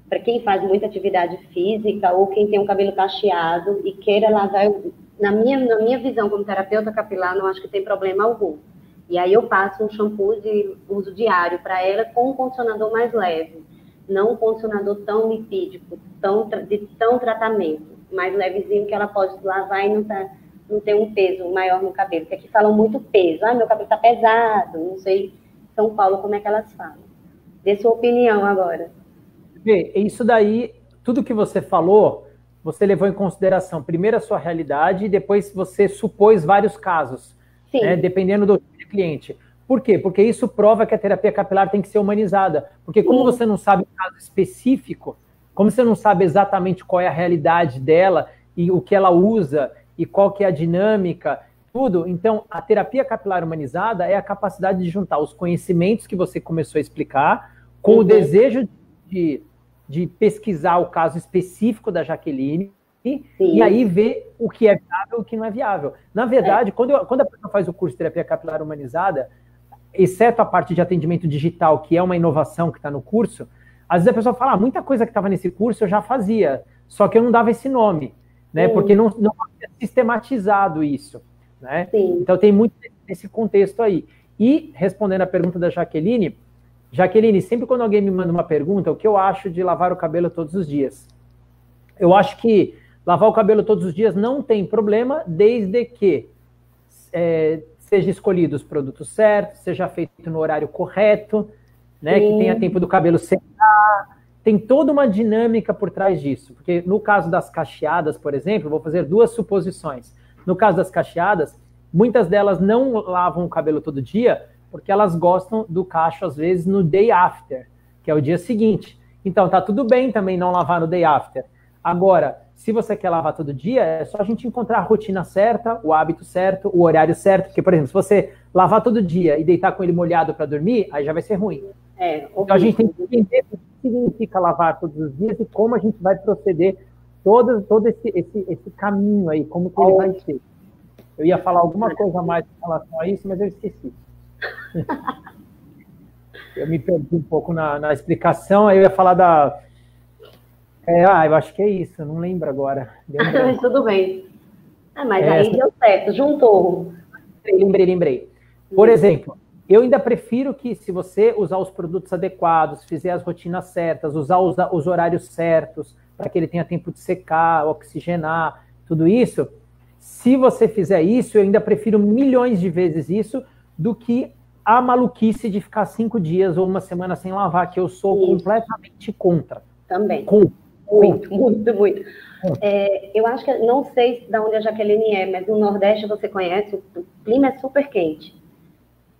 para quem faz muita atividade física ou quem tem um cabelo cacheado e queira lavar, na minha visão como terapeuta capilar, não acho que tem problema algum. E aí eu passo um shampoo de uso diário para ela com um condicionador mais leve. Não um condicionador tão lipídico, de tão tratamento. Mais levezinho que ela pode lavar e não ter um peso maior no cabelo. Porque aqui falam muito peso. Meu cabelo tá pesado. Não sei, São Paulo, como é que elas falam. Dê sua opinião agora. Isso daí, tudo que você falou, você levou em consideração primeiro a sua realidade e depois você supôs vários casos, né, dependendo do cliente. Por quê? Porque isso prova que a terapia capilar tem que ser humanizada. Porque como você não sabe o caso específico, como você não sabe exatamente qual é a realidade dela e o que ela usa e qual que é a dinâmica, tudo, então a terapia capilar humanizada é a capacidade de juntar os conhecimentos que você começou a explicar com o desejo de pesquisar o caso específico da Jaqueline e aí ver o que é viável e o que não é viável. Na verdade, quando a pessoa faz o curso de terapia capilar humanizada, exceto a parte de atendimento digital, que é uma inovação que está no curso, às vezes a pessoa fala, muita coisa que estava nesse curso eu já fazia, só que eu não dava esse nome, né? Porque não é sistematizado isso, né? Então tem muito esse contexto aí. E, respondendo a pergunta da Jaqueline, sempre quando alguém me manda uma pergunta, o que eu acho de lavar o cabelo todos os dias? Eu acho que lavar o cabelo todos os dias não tem problema, desde que seja escolhido os produtos certos, seja feito no horário correto, né, que tenha tempo do cabelo secar, tem toda uma dinâmica por trás disso, porque no caso das cacheadas, por exemplo, vou fazer duas suposições. No caso das cacheadas, Muitas delas não lavam o cabelo todo dia, porque elas gostam do cacho, às vezes, no day after, que é o dia seguinte. Então, tá tudo bem também não lavar no day after. Agora, se você quer lavar todo dia, é só a gente encontrar a rotina certa, o hábito certo, o horário certo. Porque, por exemplo, se você lavar todo dia e deitar com ele molhado para dormir, aí já vai ser ruim. Então, a gente tem que entender o que significa lavar todos os dias e como a gente vai proceder todo esse caminho aí, como que ele vai ser. Eu ia falar alguma coisa a mais em relação a isso, mas eu esqueci. Eu me perdi um pouco na explicação, aí eu ia falar da... eu acho que é isso, não lembro agora. Mas tudo bem. Mas aí deu certo, juntou. Lembrei. Por exemplo, eu ainda prefiro que, se você usar os produtos adequados, fizer as rotinas certas, usar os horários certos, para que ele tenha tempo de secar, oxigenar, tudo isso, se você fizer isso, eu ainda prefiro milhões de vezes isso do que a maluquice de ficar 5 dias ou uma semana sem lavar, que eu sou completamente contra. Também. Muito. Eu acho que, não sei de onde a Jaqueline é, mas no Nordeste você conhece, o clima é super quente,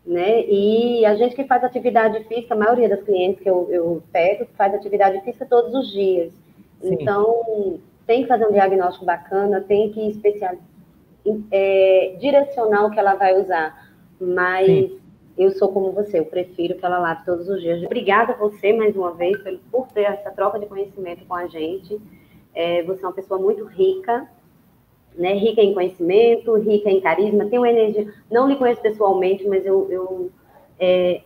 né? E a gente que faz atividade física, a maioria das clientes que eu pego, faz atividade física todos os dias. Sim. Então, tem que fazer um diagnóstico bacana, tem que direcionar o que ela vai usar. Mas sim, eu sou como você, eu prefiro que ela lave todos os dias. Obrigada a você, mais uma vez, por ter essa troca de conhecimento com a gente. Você é uma pessoa muito rica, né? Rica em conhecimento, rica em carisma, tem uma energia... Não lhe conheço pessoalmente, mas eu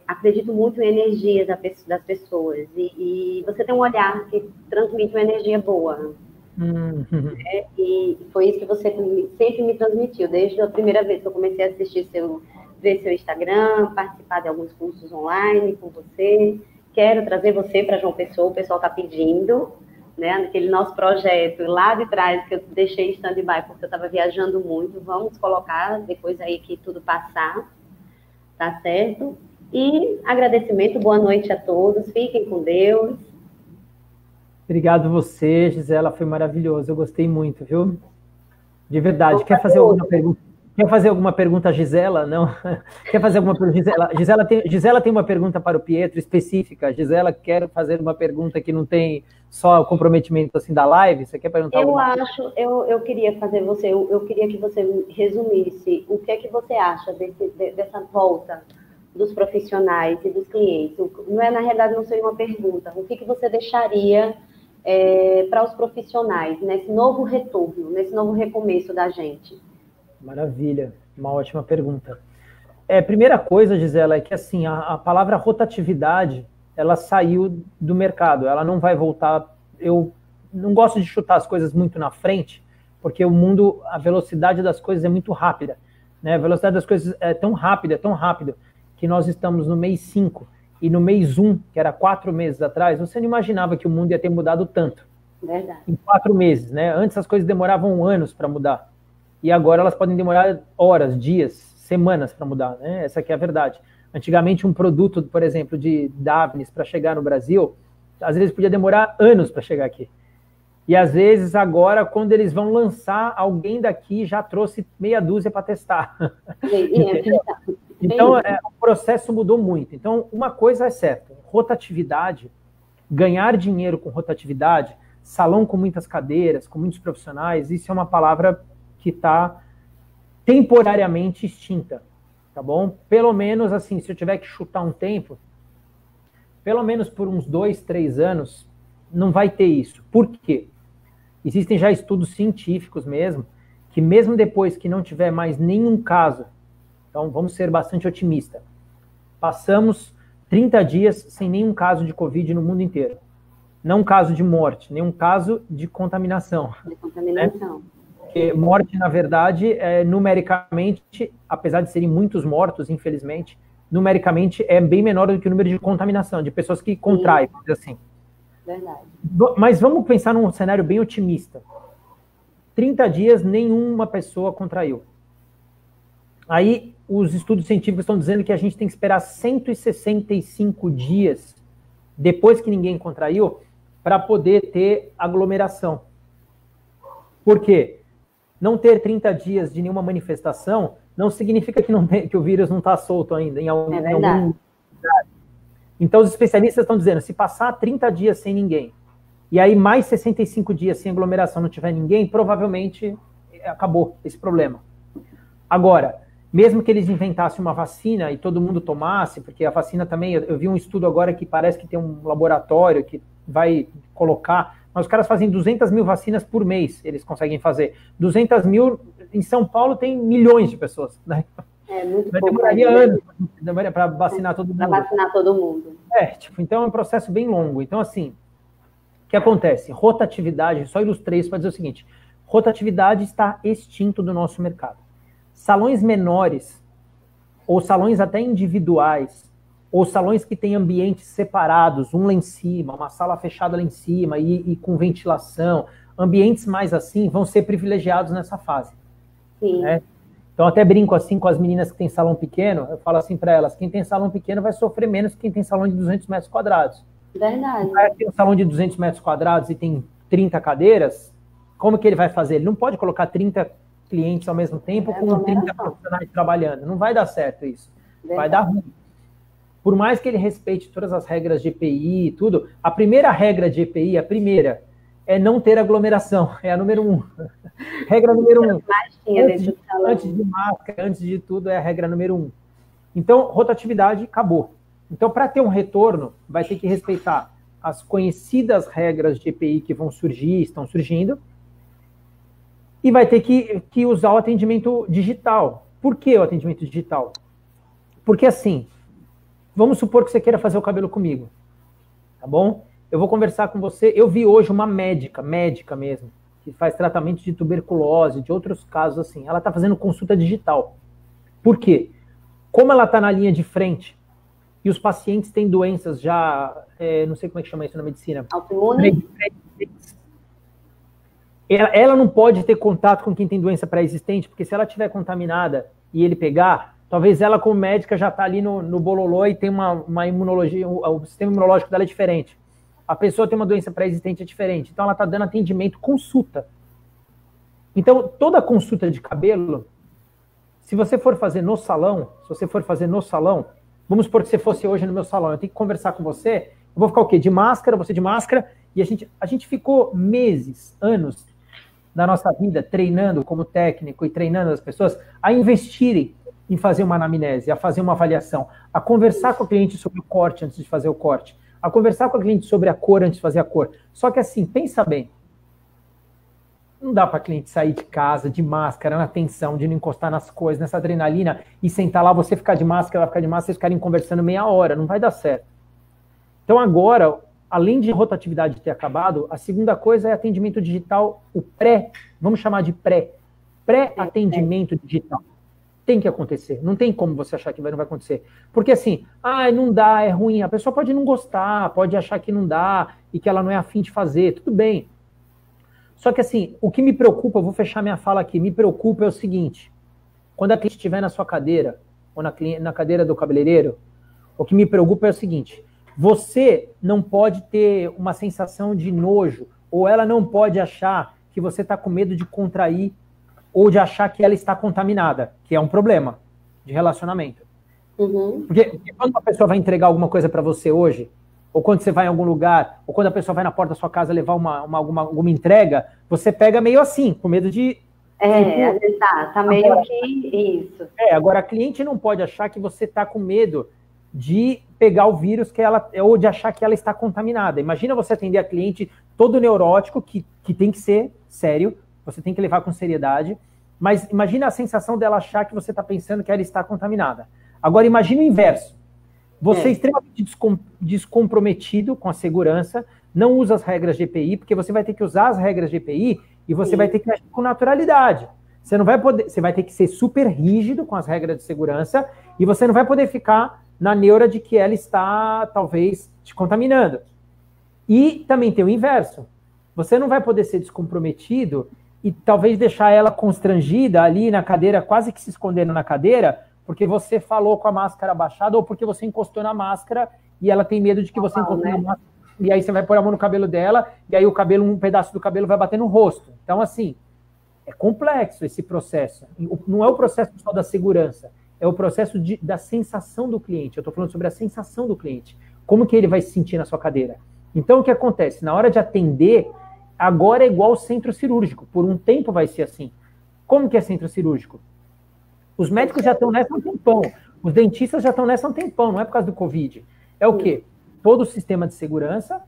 acredito muito em energias das pessoas. E você tem um olhar que transmite uma energia boa. E foi isso que você sempre me transmitiu, desde a primeira vez que eu comecei a assistir ver seu Instagram, participar de alguns cursos online com você. Quero trazer você para João Pessoa, o pessoal está pedindo, né? Naquele nosso projeto lá de trás, que eu deixei em stand-by porque eu estava viajando muito. Vamos colocar depois aí que tudo passar, tá certo? E agradecimento, boa noite a todos, fiquem com Deus. Obrigado você, Gisela, foi maravilhoso, eu gostei muito, viu? De verdade. Quer fazer alguma pergunta? Quer fazer alguma pergunta a Gisela? Não? Quer fazer alguma pergunta? Gisela tem uma pergunta para o Pietro específica. Gisela, quero fazer uma pergunta que não tem só o comprometimento assim da live. Você quer perguntar alguma coisa? Eu queria fazer eu queria que você resumisse o que é que você acha dessa volta dos profissionais e dos clientes. Na realidade, não seria uma pergunta. O que você deixaria para os profissionais nesse novo retorno, nesse novo recomeço da gente? Maravilha, uma ótima pergunta. Primeira coisa, Gisela, é que assim, a palavra rotatividade, ela saiu do mercado, ela não vai voltar. Eu não gosto de chutar as coisas muito na frente, porque o mundo, a velocidade das coisas é muito rápida, né? A velocidade das coisas é tão rápida, que nós estamos no mês 5, e no mês 1, que era 4 meses atrás, você não imaginava que o mundo ia ter mudado tanto. Verdade. Em 4 meses, né? Antes as coisas demoravam anos para mudar. E agora elas podem demorar horas, dias, semanas para mudar, né? Essa aqui é a verdade. Antigamente um produto, por exemplo, de Davines para chegar no Brasil, às vezes podia demorar anos para chegar aqui. E às vezes agora, quando eles vão lançar, alguém daqui já trouxe meia dúzia para testar. Então, o processo mudou muito. Então, uma coisa é certa, rotatividade, ganhar dinheiro com rotatividade, salão com muitas cadeiras, com muitos profissionais, isso é uma palavra que está temporariamente extinta, tá bom? Pelo menos, assim, se eu tiver que chutar um tempo, pelo menos por uns 2, 3 anos, não vai ter isso. Por quê? Existem já estudos científicos mesmo, que mesmo depois que não tiver mais nenhum caso, então vamos ser bastante otimistas, passamos 30 dias sem nenhum caso de Covid no mundo inteiro. Não caso de morte, nenhum caso de contaminação. De contaminação. Né? Porque morte, na verdade, numericamente, apesar de serem muitos mortos, infelizmente, numericamente é bem menor do que o número de contaminação, de pessoas que contraem, vamos dizer assim. Verdade. Mas vamos pensar num cenário bem otimista. 30 dias, nenhuma pessoa contraiu. Aí, os estudos científicos estão dizendo que a gente tem que esperar 165 dias depois que ninguém contraiu para poder ter aglomeração. Por quê? Não ter 30 dias de nenhuma manifestação não significa que, não tem, que o vírus não está solto ainda em algum lugar. Então, os especialistas estão dizendo, se passar 30 dias sem ninguém, e aí mais 65 dias sem aglomeração não tiver ninguém, provavelmente acabou esse problema. Agora, mesmo que eles inventassem uma vacina e todo mundo tomasse, porque a vacina também, eu vi um estudo agora que parece que tem um laboratório que vai colocar, mas os caras fazem 200 mil vacinas por mês, eles conseguem fazer. 200 mil, em São Paulo tem milhões de pessoas, né? Muito pouco. Demoraria anos para vacinar todo mundo. Para vacinar todo mundo. Então é um processo bem longo. Então, assim, o que acontece? Rotatividade, só ilustrei isso para dizer o seguinte, rotatividade está extinto do nosso mercado. Salões menores, ou salões até individuais, ou salões que têm ambientes separados, um lá em cima, uma sala fechada lá em cima e com ventilação, ambientes mais assim vão ser privilegiados nessa fase. Sim. Né? Então, até brinco assim com as meninas que têm salão pequeno, eu falo assim para elas, quem tem salão pequeno vai sofrer menos que quem tem salão de 200 metros quadrados. Verdade. Vai ter um salão de 200 metros quadrados e tem 30 cadeiras, como que ele vai fazer? Ele não pode colocar 30 clientes ao mesmo tempo com 30 profissionais trabalhando. Não vai dar certo isso. Verdade. Vai dar ruim. Por mais que ele respeite todas as regras de EPI e tudo, a primeira regra de EPI, a primeira, é não ter aglomeração. É a número 1. Regra número 1. Antes de máscara, antes de tudo, é a regra número 1. Então, rotatividade acabou. Então, para ter um retorno, vai ter que respeitar as conhecidas regras de EPI que vão surgir, estão surgindo, e vai ter que usar o atendimento digital. Por que o atendimento digital? Porque assim, vamos supor que você queira fazer o cabelo comigo, tá bom? Eu vou conversar com você, eu vi hoje uma médica mesmo, que faz tratamento de tuberculose, de outros casos assim, ela está fazendo consulta digital. Por quê? Como ela está na linha de frente, e os pacientes têm doenças já, não sei como é que chama isso na medicina. Autoimune? Ela não pode ter contato com quem tem doença pré-existente, porque se ela estiver contaminada e ele pegar, talvez ela como médica já está ali no bololô e tem uma imunologia, o sistema imunológico dela é diferente. A pessoa tem uma doença pré-existente é diferente, então ela está dando atendimento, consulta. Então, toda consulta de cabelo, se você for fazer no salão, vamos supor que você fosse hoje no meu salão, eu tenho que conversar com você, eu vou ficar o quê? De máscara, você de máscara, e a gente ficou meses, anos, da nossa vida treinando como técnico e treinando as pessoas a investirem em fazer uma anamnese, a fazer uma avaliação, a conversar com o cliente sobre o corte antes de fazer o corte, a conversar com o cliente sobre a cor antes de fazer a cor. Só que assim, pensa bem, não dá para cliente sair de casa de máscara, na tensão, de não encostar nas coisas, nessa adrenalina, e sentar lá, você ficar de máscara, ela ficar de máscara, vocês ficarem conversando meia hora, não vai dar certo. Então agora, além de rotatividade ter acabado, a segunda coisa é atendimento digital, o vamos chamar de pré-atendimento digital. Tem que acontecer, não tem como você achar que não vai acontecer. Porque assim, não dá, é ruim, a pessoa pode não gostar, pode achar que não dá, e que ela não é afim de fazer, tudo bem. Só que assim, o que me preocupa, eu vou fechar minha fala aqui, me preocupa é o seguinte, quando a cliente estiver na sua cadeira, ou na cadeira do cabeleireiro, o que me preocupa é o seguinte, você não pode ter uma sensação de nojo, ou ela não pode achar que você está com medo de contrair, ou de achar que ela está contaminada, que é um problema de relacionamento. Uhum. Porque quando uma pessoa vai entregar alguma coisa para você hoje, ou quando você vai em algum lugar, ou quando a pessoa vai na porta da sua casa levar alguma entrega, você pega meio assim, com medo de... às vezes tá meio agora, que isso. Agora a cliente não pode achar que você está com medo de pegar o vírus ou de achar que ela está contaminada. Imagina você atender a cliente todo neurótico, que tem que ser sério, você tem que levar com seriedade, mas imagina a sensação dela achar que você está pensando que ela está contaminada. Agora imagina o inverso. Você é extremamente descomprometido com a segurança, não usa as regras de EPI, porque você vai ter que usar as regras de EPI e você vai ter que agir com naturalidade. Você não vai poder, você vai ter que ser super rígido com as regras de segurança e você não vai poder ficar na neura de que ela está, talvez, te contaminando. E também tem o inverso. Você não vai poder ser descomprometido e talvez deixar ela constrangida ali na cadeira, quase que se escondendo na cadeira, porque você falou com a máscara abaixada ou porque você encostou na máscara e ela tem medo de que você encostou na máscara. E aí você vai pôr a mão no cabelo dela e aí um pedaço do cabelo vai bater no rosto. Então, assim, É complexo esse processo. Não é o processo só da segurança, é o processo da sensação do cliente. Eu estou falando sobre a sensação do cliente. Como que ele vai se sentir na sua cadeira? Então, o que acontece? Na hora de atender, agora é igual ao centro cirúrgico. Por um tempo vai ser assim. Como que é centro cirúrgico? Os médicos já estão nessa há um tempão. Os dentistas já estão nessa há um tempão. Não é por causa do Covid. É o quê? Todo o sistema de segurança,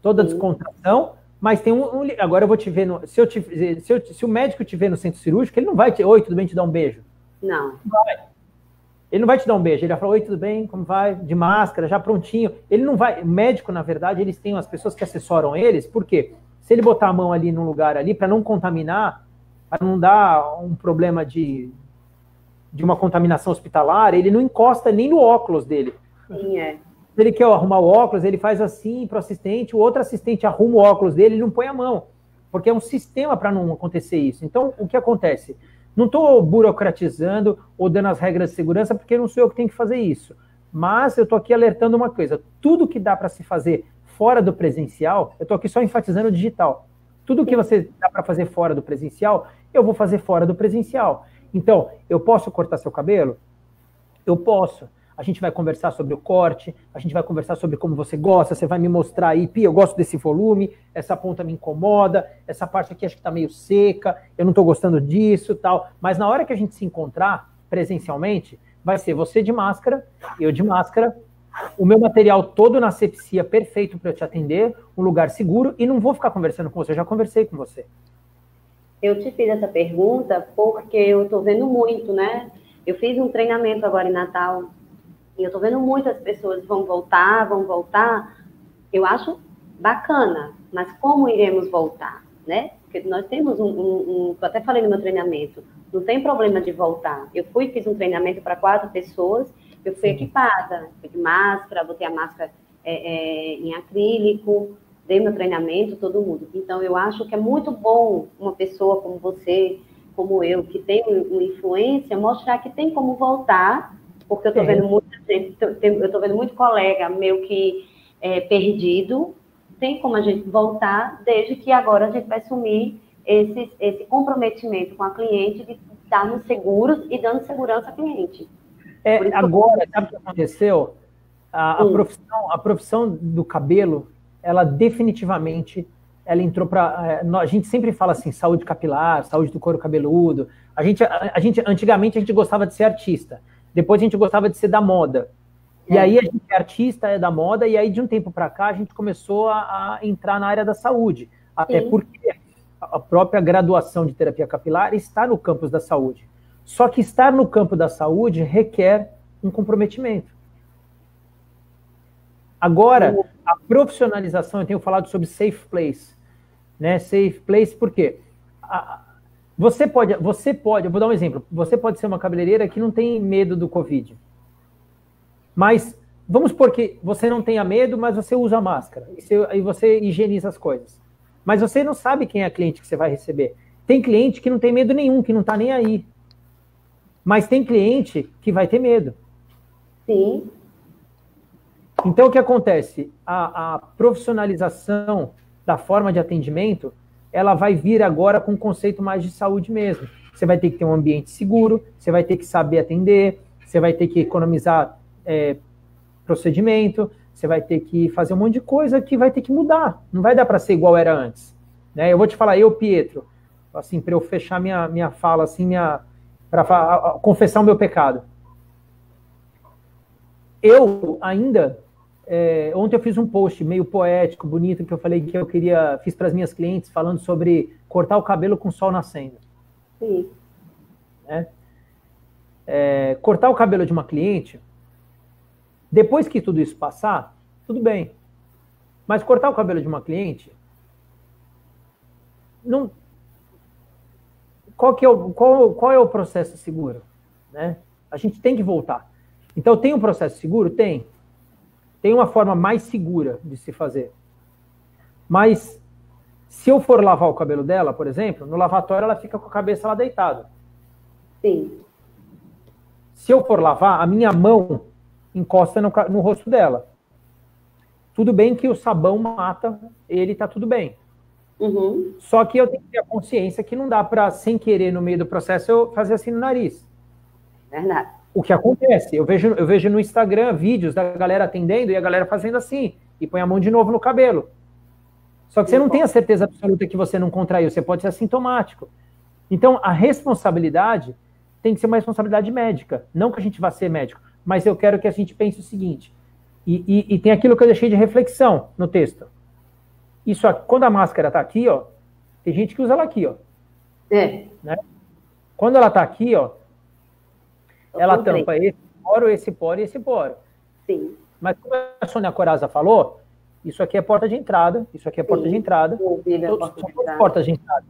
toda a descontração, mas tem agora eu vou te ver, se o médico te ver no centro cirúrgico, ele não vai oi, tudo bem, te dar um beijo? Não. Não vai. Ele não vai te dar um beijo, ele vai falar, oi, tudo bem, como vai? De máscara, já prontinho. Ele não vai, o médico, na verdade, eles têm as pessoas que assessoram eles, por quê? Se ele botar a mão ali num lugar ali, para não contaminar, para não dar um problema de uma contaminação hospitalar, ele não encosta nem no óculos dele. Sim, é. Se ele quer arrumar o óculos, ele faz assim para o assistente, o outro assistente arruma o óculos dele, ele não põe a mão, porque é um sistema para não acontecer isso. Então, o que acontece? Não estou burocratizando ou dando as regras de segurança, porque não sou eu que tenho que fazer isso. Mas eu estou aqui alertando uma coisa, tudo que dá para se fazer fora do presencial, eu estou aqui só enfatizando o digital. Tudo que você dá para fazer fora do presencial, eu vou fazer fora do presencial. Então, eu posso cortar seu cabelo? Eu posso. A gente vai conversar sobre o corte, a gente vai conversar sobre como você gosta, você vai me mostrar aí, Pia, eu gosto desse volume, essa ponta me incomoda, essa parte aqui acho que está meio seca, eu não estou gostando disso e tal. Mas na hora que a gente se encontrar presencialmente, vai ser você de máscara, eu de máscara, o meu material todo na asepsia perfeito para eu te atender, um lugar seguro, e não vou ficar conversando com você, eu já conversei com você. Eu te fiz essa pergunta porque eu estou vendo muito, né? Eu fiz um treinamento agora em Natal, e eu estou vendo muitas pessoas vão voltar. Eu acho bacana, mas como iremos voltar, né? Porque nós temos eu até falei no meu treinamento, não tem problema de voltar. Eu fiz um treinamento para 4 pessoas, eu fui equipada, fui de máscara, botei a máscara em acrílico, dei meu treinamento, todo mundo. Então, eu acho que é muito bom uma pessoa como você, como eu, que tem uma influência, mostrar que tem como voltar, porque eu estou vendo muita gente, eu estou vendo muito colega meu que é perdido, tem como a gente voltar, desde que agora a gente vai assumir esse comprometimento com a cliente de darmos seguros e dando segurança ao cliente. Agora, sabe o que aconteceu? A profissão do cabelo, ela definitivamente, ela entrou para... A gente sempre fala assim, saúde capilar, saúde do couro cabeludo. Antigamente, a gente gostava de ser artista. Depois a gente gostava de ser da moda. E aí a gente é artista, é da moda, e aí de um tempo para cá a gente começou a entrar na área da saúde. Até porque a própria graduação de terapia capilar está no campus da saúde. Só que estar no campo da saúde requer um comprometimento. Agora, a profissionalização, eu tenho falado sobre safe place. Né? Safe place, por quê? Você pode, eu vou dar um exemplo, você pode ser uma cabeleireira que não tem medo do Covid. Mas, vamos supor que você não tenha medo, mas você usa máscara, e você higieniza as coisas. Mas você não sabe quem é a cliente que você vai receber. Tem cliente que não tem medo nenhum, que não está nem aí. Mas tem cliente que vai ter medo. Sim. Então, o que acontece? A profissionalização da forma de atendimento, ela vai vir agora com um conceito mais de saúde mesmo. Você vai ter que ter um ambiente seguro, você vai ter que saber atender, você vai ter que economizar procedimento, você vai ter que fazer um monte de coisa que vai ter que mudar. Não vai dar para ser igual era antes. Né? Eu vou te falar, Pietro, assim, para eu fechar minha fala, assim, para confessar o meu pecado. Eu ainda... ontem eu fiz um post meio poético, bonito, que eu falei que eu fiz para as minhas clientes, falando sobre cortar o cabelo com o sol nascendo. Sim. Né? Cortar o cabelo de uma cliente, depois que tudo isso passar, tudo bem. Mas cortar o cabelo de uma cliente, não... Qual é o processo seguro? Né? A gente tem que voltar. Então, tem um processo seguro? Tem. Tem uma forma mais segura de se fazer. Mas, se eu for lavar o cabelo dela, por exemplo, no lavatório ela fica com a cabeça lá deitada. Sim. Se eu for lavar, a minha mão encosta no rosto dela. Tudo bem que o sabão mata ele, tá tudo bem. Uhum. Só que eu tenho que ter a consciência que não dá para, sem querer, no meio do processo, eu fazer assim no nariz. Verdade. O que acontece? Eu vejo no Instagram vídeos da galera atendendo e a galera fazendo assim, e põe a mão de novo no cabelo. Só que você não tem a certeza absoluta que você não contraiu, você pode ser assintomático. Então, a responsabilidade tem que ser uma responsabilidade médica. Não que a gente vá ser médico, mas eu quero que a gente pense o seguinte, e tem aquilo que eu deixei de reflexão no texto. Isso, quando a máscara está aqui, ó, tem gente que usa ela aqui, ó. Né? Quando ela está aqui, ó, ela tampa esse poro e esse poro. Sim. Mas como a Sônia Coraza falou, isso aqui é porta de entrada, isso aqui é porta de entrada. São portas de entrada.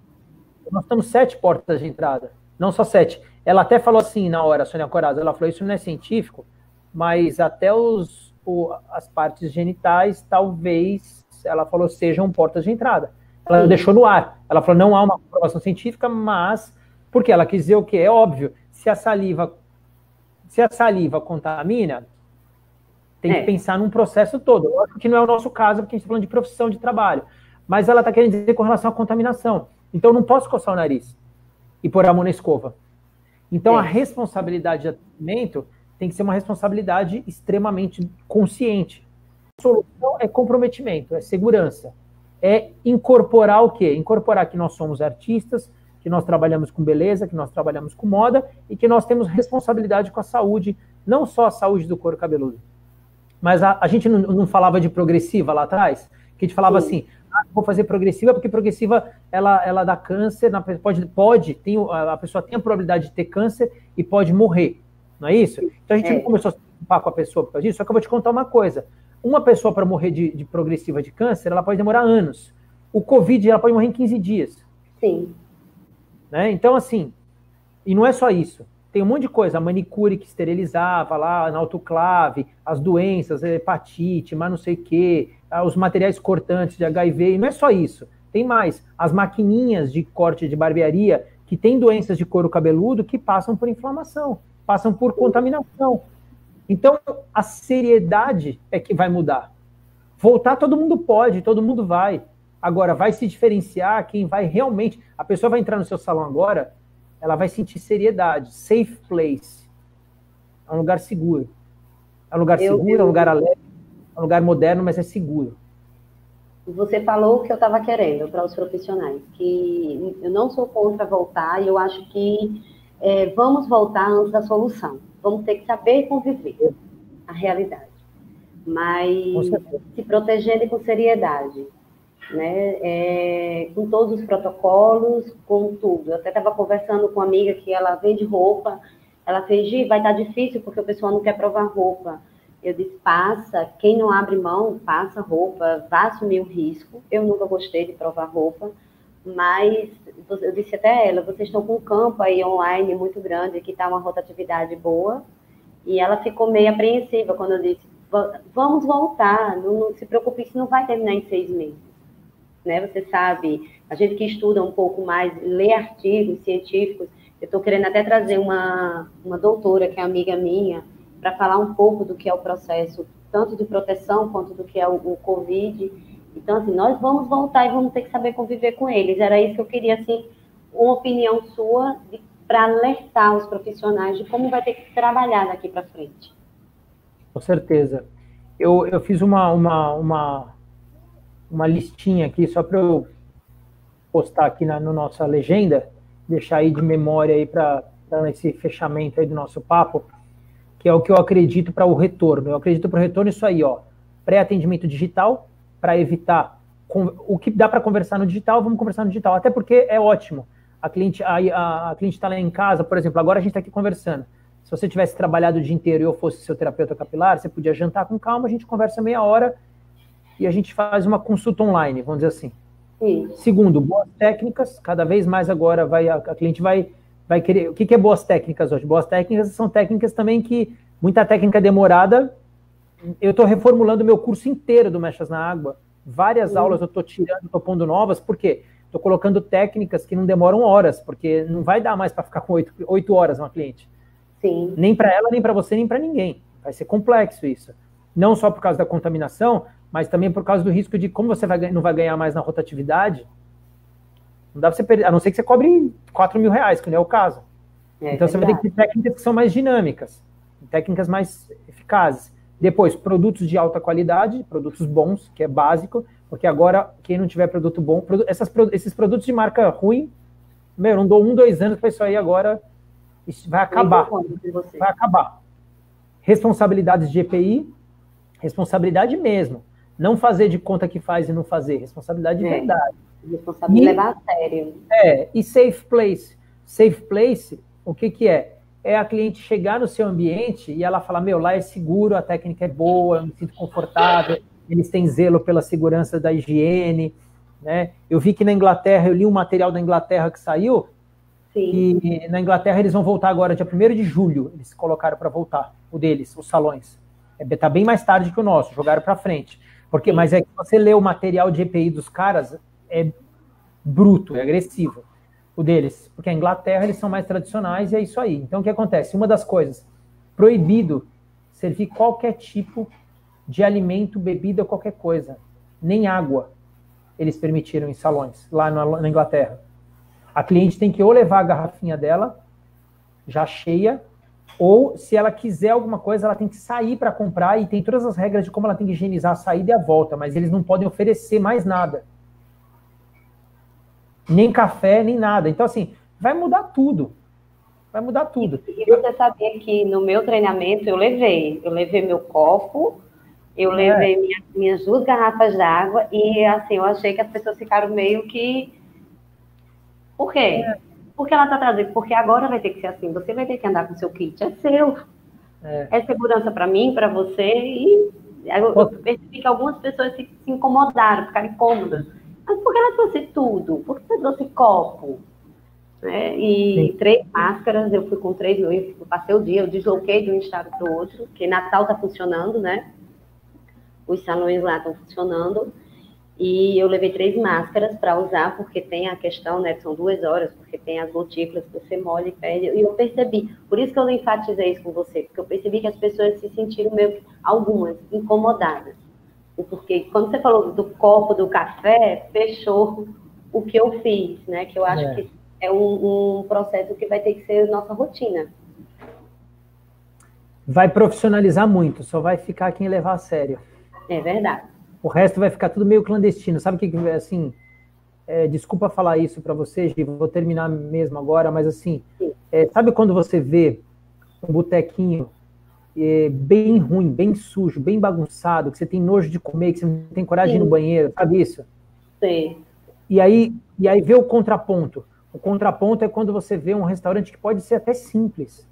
Nós temos 7 portas de entrada, não só 7. Ela até falou assim na hora, a Sônia Coraza, ela falou, isso não é científico, mas até as partes genitais, talvez, ela falou, sejam portas de entrada. Ela deixou no ar. Ela falou, não há uma comprovação científica, mas, porque ela quis dizer o quê? É óbvio, se a saliva contamina, tem que pensar num processo todo. Lógico que não é o nosso caso, porque a gente está falando de profissão de trabalho. Mas ela está querendo dizer com relação à contaminação. Então, eu não posso coçar o nariz e pôr a mão na escova. Então, a responsabilidade de atendimento tem que ser uma responsabilidade extremamente consciente. A solução é comprometimento, é segurança. É incorporar o quê? Incorporar que nós somos artistas, que nós trabalhamos com beleza, que nós trabalhamos com moda e que nós temos responsabilidade com a saúde, não só a saúde do couro cabeludo. Mas a gente não falava de progressiva lá atrás? Que a gente falava assim, vou fazer progressiva porque progressiva ela dá câncer, a pessoa tem a probabilidade de ter câncer e pode morrer, não é isso? Então a gente não começou a se preocupar com a pessoa por causa disso, só que eu vou te contar uma coisa. Uma pessoa para morrer de progressiva de câncer, ela pode demorar anos. O Covid, ela pode morrer em 15 dias. Sim. Né? Então, assim, e não é só isso. Tem um monte de coisa, a manicure que esterilizava lá na autoclave, as doenças, a hepatite, mas não sei o quê, os materiais cortantes de HIV, e não é só isso. Tem mais, as maquininhas de corte de barbearia que tem doenças de couro cabeludo que passam por inflamação, passam por contaminação. Então, a seriedade é que vai mudar. Voltar todo mundo pode, todo mundo vai. Agora, vai se diferenciar quem vai realmente... A pessoa vai entrar no seu salão agora, ela vai sentir seriedade, safe place. É um lugar seguro. É um lugar seguro, é um lugar alegre, é um lugar moderno, mas é seguro. Você falou o que eu estava querendo para os profissionais, que eu não sou contra voltar, e eu acho que vamos voltar antes da solução. Vamos ter que saber conviver a realidade. Mas se protegendo com seriedade. Né? Com todos os protocolos, com tudo. Eu até estava conversando com uma amiga que ela vende roupa, ela fez, Gi, vai estar difícil porque o pessoal não quer provar roupa. Eu disse, passa, quem não abre mão, passa roupa, vá assumir o risco. Eu nunca gostei de provar roupa, mas eu disse até a ela, vocês estão com um campo aí online muito grande, que está uma rotatividade boa, e ela ficou meio apreensiva quando eu disse, vamos voltar, não se preocupe, isso não vai terminar em 6 meses. Né? Você sabe, a gente que estuda um pouco mais, lê artigos científicos, eu estou querendo até trazer uma doutora, que é amiga minha, para falar um pouco do que é o processo, tanto de proteção quanto do que é o Covid. Então, assim, nós vamos voltar e vamos ter que saber conviver com eles. Era isso que eu queria, assim, uma opinião sua para alertar os profissionais de como vai ter que trabalhar daqui para frente. Com certeza. Eu fiz uma listinha aqui, só para eu postar aqui na nossa legenda, deixar aí de memória aí para esse fechamento aí do nosso papo, que é o que eu acredito para o retorno. Eu acredito para o retorno isso aí, ó, pré-atendimento digital, para evitar o que dá para conversar no digital, vamos conversar no digital, até porque é ótimo. A cliente está lá em casa, por exemplo, agora a gente está aqui conversando. Se você tivesse trabalhado o dia inteiro e eu fosse seu terapeuta capilar, você podia jantar com calma, a gente conversa meia hora e a gente faz uma consulta online, vamos dizer assim. Sim. Segundo, boas técnicas, cada vez mais agora a cliente vai querer... O que é boas técnicas hoje? Boas técnicas são técnicas também que, muita técnica demorada, eu estou reformulando o meu curso inteiro do Mechas na Água, várias aulas eu estou tirando, estou pondo novas, por quê? Estou colocando técnicas que não demoram horas, porque não vai dar mais para ficar com 8 horas uma cliente. Sim. Nem para ela, nem para você, nem para ninguém. Vai ser complexo isso. Não só por causa da contaminação, mas também por causa do risco de, como você não vai ganhar mais na rotatividade, Não dá pra você a não ser que você cobre 4 mil reais, que não é o caso. Então você vai ter que ter técnicas que são mais dinâmicas, técnicas mais eficazes. Depois, produtos de alta qualidade, produtos bons, que é básico, porque agora, quem não tiver produto bom, esses produtos de marca ruim, não dou 1, 2 anos para isso aí agora, isso vai acabar. Vai acabar. Responsabilidades de EPI, responsabilidade mesmo. Não fazer de conta que faz e não fazer, responsabilidade de verdade. Responsabilidade levar a sério. E safe place. Safe place, o que é? É a cliente chegar no seu ambiente e ela falar, lá é seguro, a técnica é boa, eu me sinto confortável, eles têm zelo pela segurança da higiene, né? Eu vi que na Inglaterra, eu li um material da Inglaterra que saiu, Sim. E na Inglaterra eles vão voltar agora, dia 1º de julho, eles colocaram para voltar, o deles, os salões. Tá bem mais tarde que o nosso, jogaram para frente. Mas é que você lê o material de EPI dos caras, é bruto, é agressivo, o deles. Porque a Inglaterra, eles são mais tradicionais e é isso aí. Então, o que acontece? Uma das coisas, proibido servir qualquer tipo de alimento, bebida, qualquer coisa. Nem água eles permitiram em salões, lá na Inglaterra. A cliente tem que ou levar a garrafinha dela, já cheia, ou se ela quiser alguma coisa, ela tem que sair para comprar e tem todas as regras de como ela tem que higienizar a saída e a volta, mas eles não podem oferecer mais nada. Nem café, nem nada. Então, assim, vai mudar tudo. Vai mudar tudo. E você sabia que no meu treinamento eu levei meu copo, eu levei minhas 2 garrafas d'água e, assim, eu achei que as pessoas ficaram meio que... Por quê? Porque ela está trazendo, porque agora vai ter que ser assim, você vai ter que andar com o seu kit, é seu. É segurança para mim, para você, e eu percebi que algumas pessoas se incomodaram, ficaram incômodas. Mas por que ela trouxe tudo? Por que você trouxe copo? E 3 máscaras, eu fui com 3, eu passei o dia, eu desloquei de um estado para o outro, porque Natal está funcionando, né? Os salões lá estão funcionando. E eu levei 3 máscaras para usar, porque tem a questão, né, são 2 horas, porque tem as gotículas que você molha e perde. E eu percebi, por isso que eu enfatizei isso com você, porque eu percebi que as pessoas se sentiram meio, algumas, incomodadas. Porque quando você falou do copo, do café, fechou o que eu fiz, né, que eu acho que é um processo que vai ter que ser nossa rotina. Vai profissionalizar muito, só vai ficar quem levar a sério. É verdade. O resto vai ficar tudo meio clandestino. Sabe o que, assim, desculpa falar isso para você, Gi, vou terminar mesmo agora, mas assim, sabe quando você vê um botequinho bem ruim, bem sujo, bem bagunçado, que você tem nojo de comer, que você não tem coragem de ir no banheiro, sabe isso? Sim. E aí vê o contraponto. O contraponto é quando você vê um restaurante que pode ser até simples.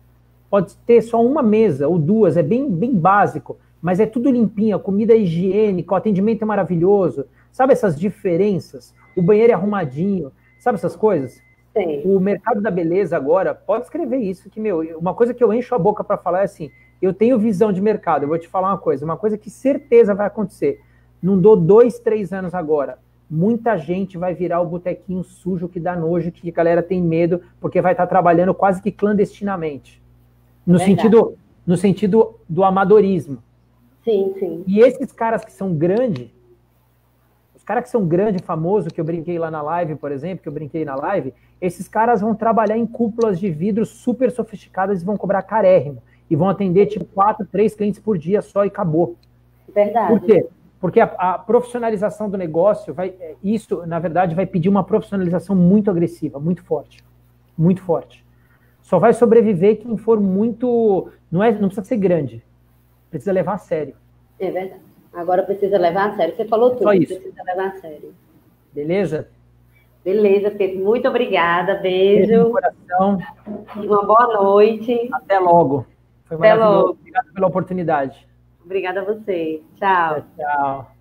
Pode ter só uma mesa ou 2, é bem, bem básico, mas é tudo limpinho, a comida é higiênica, o atendimento é maravilhoso. Sabe essas diferenças? O banheiro é arrumadinho, sabe essas coisas? Sim. O mercado da beleza agora, pode escrever isso, que, uma coisa que eu encho a boca para falar é assim, eu tenho visão de mercado, eu vou te falar uma coisa que certeza vai acontecer. Não dou 2, 3 anos agora. Muita gente vai virar o botequinho sujo que dá nojo, que a galera tem medo, porque vai estar trabalhando quase que clandestinamente. No sentido do amadorismo. Sim, sim. E esses caras que são grandes, os caras que são grandes, famosos, que eu brinquei lá na live, por exemplo, esses caras vão trabalhar em cúpulas de vidro super sofisticadas e vão cobrar carérrimo. E vão atender, tipo, 4, 3 clientes por dia só e acabou. Verdade. Por quê? Porque a profissionalização do negócio, isso, na verdade, vai pedir uma profissionalização muito agressiva, muito forte. Muito forte. Só vai sobreviver quem for muito... Não precisa ser grande. Precisa levar a sério. É verdade. Agora precisa levar a sério. Você falou tudo. Só isso. Precisa levar a sério. Beleza? Beleza, Pedro. Muito obrigada. Beijo. Beijo no coração. Uma boa noite. Até logo. Foi maravilhoso. Obrigado pela oportunidade. Obrigada a você. Tchau. Tchau.